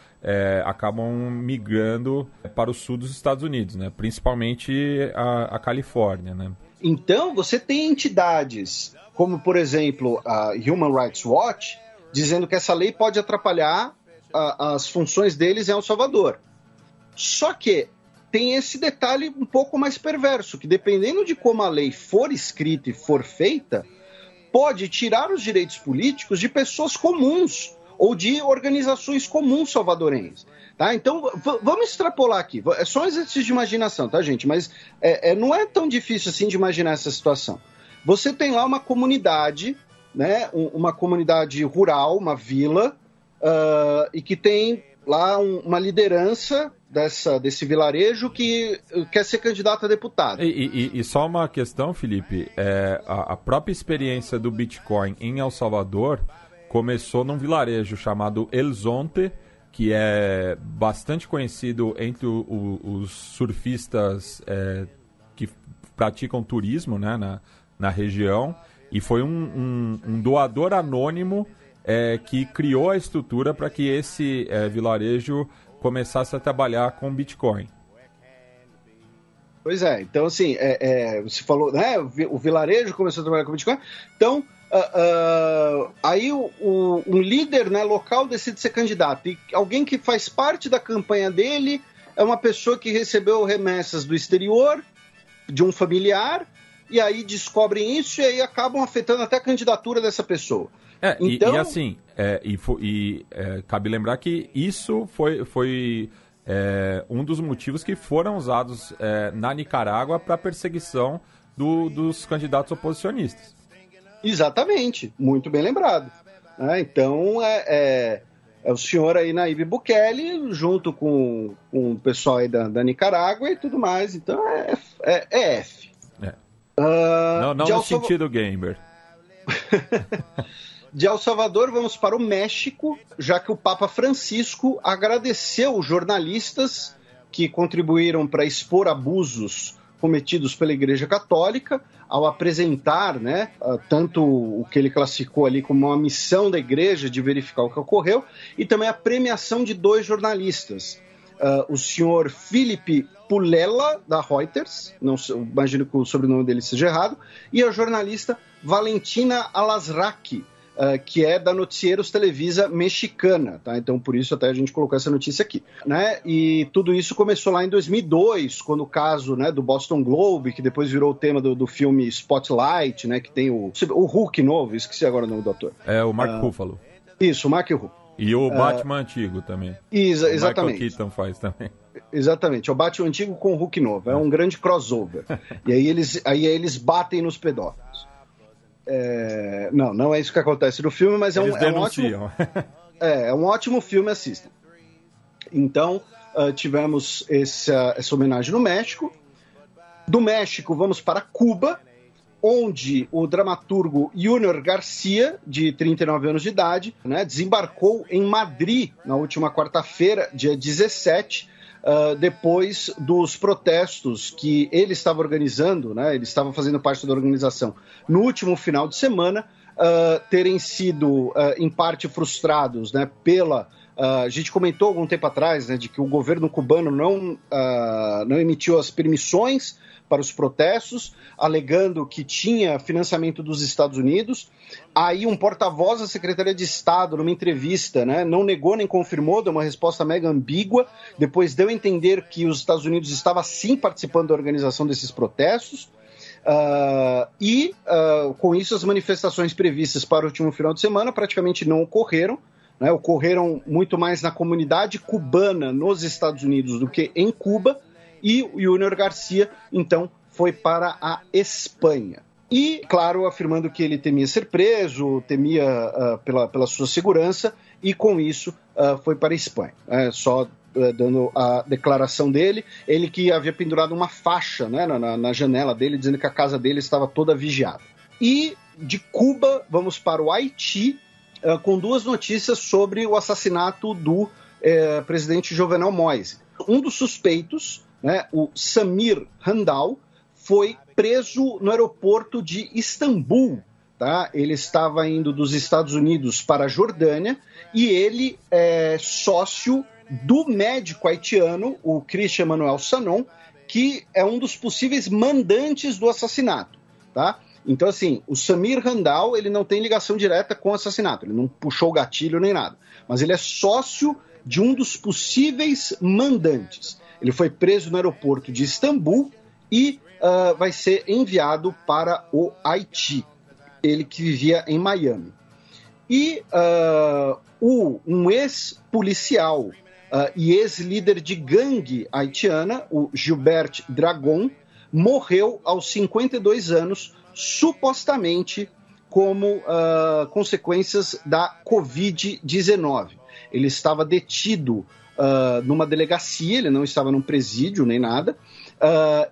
B: acabam migrando para o sul dos Estados Unidos, né? Principalmente a Califórnia, né?
E: Então, você tem entidades como, por exemplo, a Human Rights Watch, dizendo que essa lei pode atrapalhar as funções deles em El Salvador. Só que tem esse detalhe um pouco mais perverso, que dependendo de como a lei for escrita e for feita, pode tirar os direitos políticos de pessoas comuns ou de organizações comuns salvadorenhas. Tá? Então, vamos extrapolar aqui. É só um exercício de imaginação, tá, gente? Mas não é tão difícil assim de imaginar essa situação. Você tem lá uma comunidade, né, uma comunidade rural, uma vila, e que tem lá uma liderança desse vilarejo que quer ser candidato a deputado.
B: E só uma questão, Felipe. A própria experiência do Bitcoin em El Salvador começou num vilarejo chamado El Zonte, que é bastante conhecido entre os surfistas que praticam turismo, né, na região, e foi um doador anônimo que criou a estrutura para que esse vilarejo começasse a trabalhar com Bitcoin.
E: Pois é, então assim, você falou, né, o vilarejo começou a trabalhar com Bitcoin, então aí um líder, né, local decide ser candidato, e alguém que faz parte da campanha dele é uma pessoa que recebeu remessas do exterior, de um familiar, e aí descobrem isso e aí acabam afetando até a candidatura dessa pessoa.
B: Então... cabe lembrar que isso foi um dos motivos que foram usados na Nicarágua para a perseguição dos candidatos oposicionistas.
E: Exatamente, muito bem lembrado. Então, o senhor aí, Nayib Bukele, junto com o pessoal aí da Nicarágua e tudo mais. Então, é F.
B: Não no sentido gamer.
E: De El Salvador, vamos para o México, já que o Papa Francisco agradeceu os jornalistas que contribuíram para expor abusos cometidos pela Igreja Católica, ao apresentar, né, tanto o que ele classificou ali como uma missão da Igreja de verificar o que ocorreu, e também a premiação de 2 jornalistas. O senhor Felipe Pulela, da Reuters, não imagino que o sobrenome dele seja errado, e a jornalista Valentina Alasraqui, que é da Noticieros Televisa Mexicana, tá? Então por isso até a gente colocou essa notícia aqui, né? E tudo isso começou lá em 2002, quando o caso, né, do Boston Globe, que depois virou o tema do filme Spotlight, né, que tem o Hulk novo, esqueci agora o nome do ator.
B: É o Mark Ruffalo.
E: Isso, o Mark Ruffalo.
B: E o Batman antigo também.
E: Exatamente.
B: O Michael Keaton faz também.
E: Exatamente, é o Batman antigo com o Hulk novo, é um grande crossover. E aí eles batem nos pedófilos. Não é isso que acontece no filme, mas é um ótimo. É um ótimo filme, assistam. Então, tivemos essa homenagem no México. Do México, vamos para Cuba, onde o dramaturgo Junior Garcia, de 39 anos de idade, né, desembarcou em Madrid na última quarta-feira, dia 17, depois dos protestos que ele estava organizando, né, ele estava fazendo parte da organização no último final de semana, terem sido, em parte, frustrados, né, a gente comentou algum tempo atrás, né, de que o governo cubano não emitiu as permissões para os protestos, alegando que tinha financiamento dos Estados Unidos. Aí um porta-voz da Secretaria de Estado, numa entrevista, né, não negou nem confirmou, deu uma resposta mega ambígua, depois deu a entender que os Estados Unidos estavam sim participando da organização desses protestos, com isso as manifestações previstas para o último final de semana praticamente não ocorreram, né, ocorreram muito mais na comunidade cubana nos Estados Unidos do que em Cuba, e o Júnior Garcia, então, foi para a Espanha. E, claro, afirmando que ele temia ser preso, temia pela sua segurança, e com isso foi para a Espanha. Só dando a declaração dele, ele que havia pendurado uma faixa, né, na janela dele, dizendo que a casa dele estava toda vigiada. E de Cuba, vamos para o Haiti, com duas notícias sobre o assassinato do presidente Jovenel Moïse. Um dos suspeitos, né, o Samir Handal, foi preso no aeroporto de Istambul. Tá? Ele estava indo dos Estados Unidos para a Jordânia e ele é sócio do médico haitiano, o Christian Manuel Sanon, que é um dos possíveis mandantes do assassinato. Tá? Então, assim, o Samir Handal, ele não tem ligação direta com o assassinato, ele não puxou o gatilho nem nada, mas ele é sócio de um dos possíveis mandantes. Ele foi preso no aeroporto de Istambul e vai ser enviado para o Haiti, ele que vivia em Miami. E um ex-policial e ex-líder de gangue haitiana, o Gilbert Dragon, morreu aos 52 anos, supostamente como consequências da Covid-19. Ele estava detido numa delegacia, ele não estava num presídio nem nada.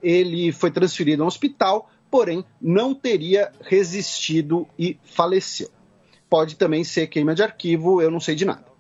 E: Ele foi transferido a um hospital, porém não teria resistido e faleceu. Pode também ser queima de arquivo, eu não sei de nada.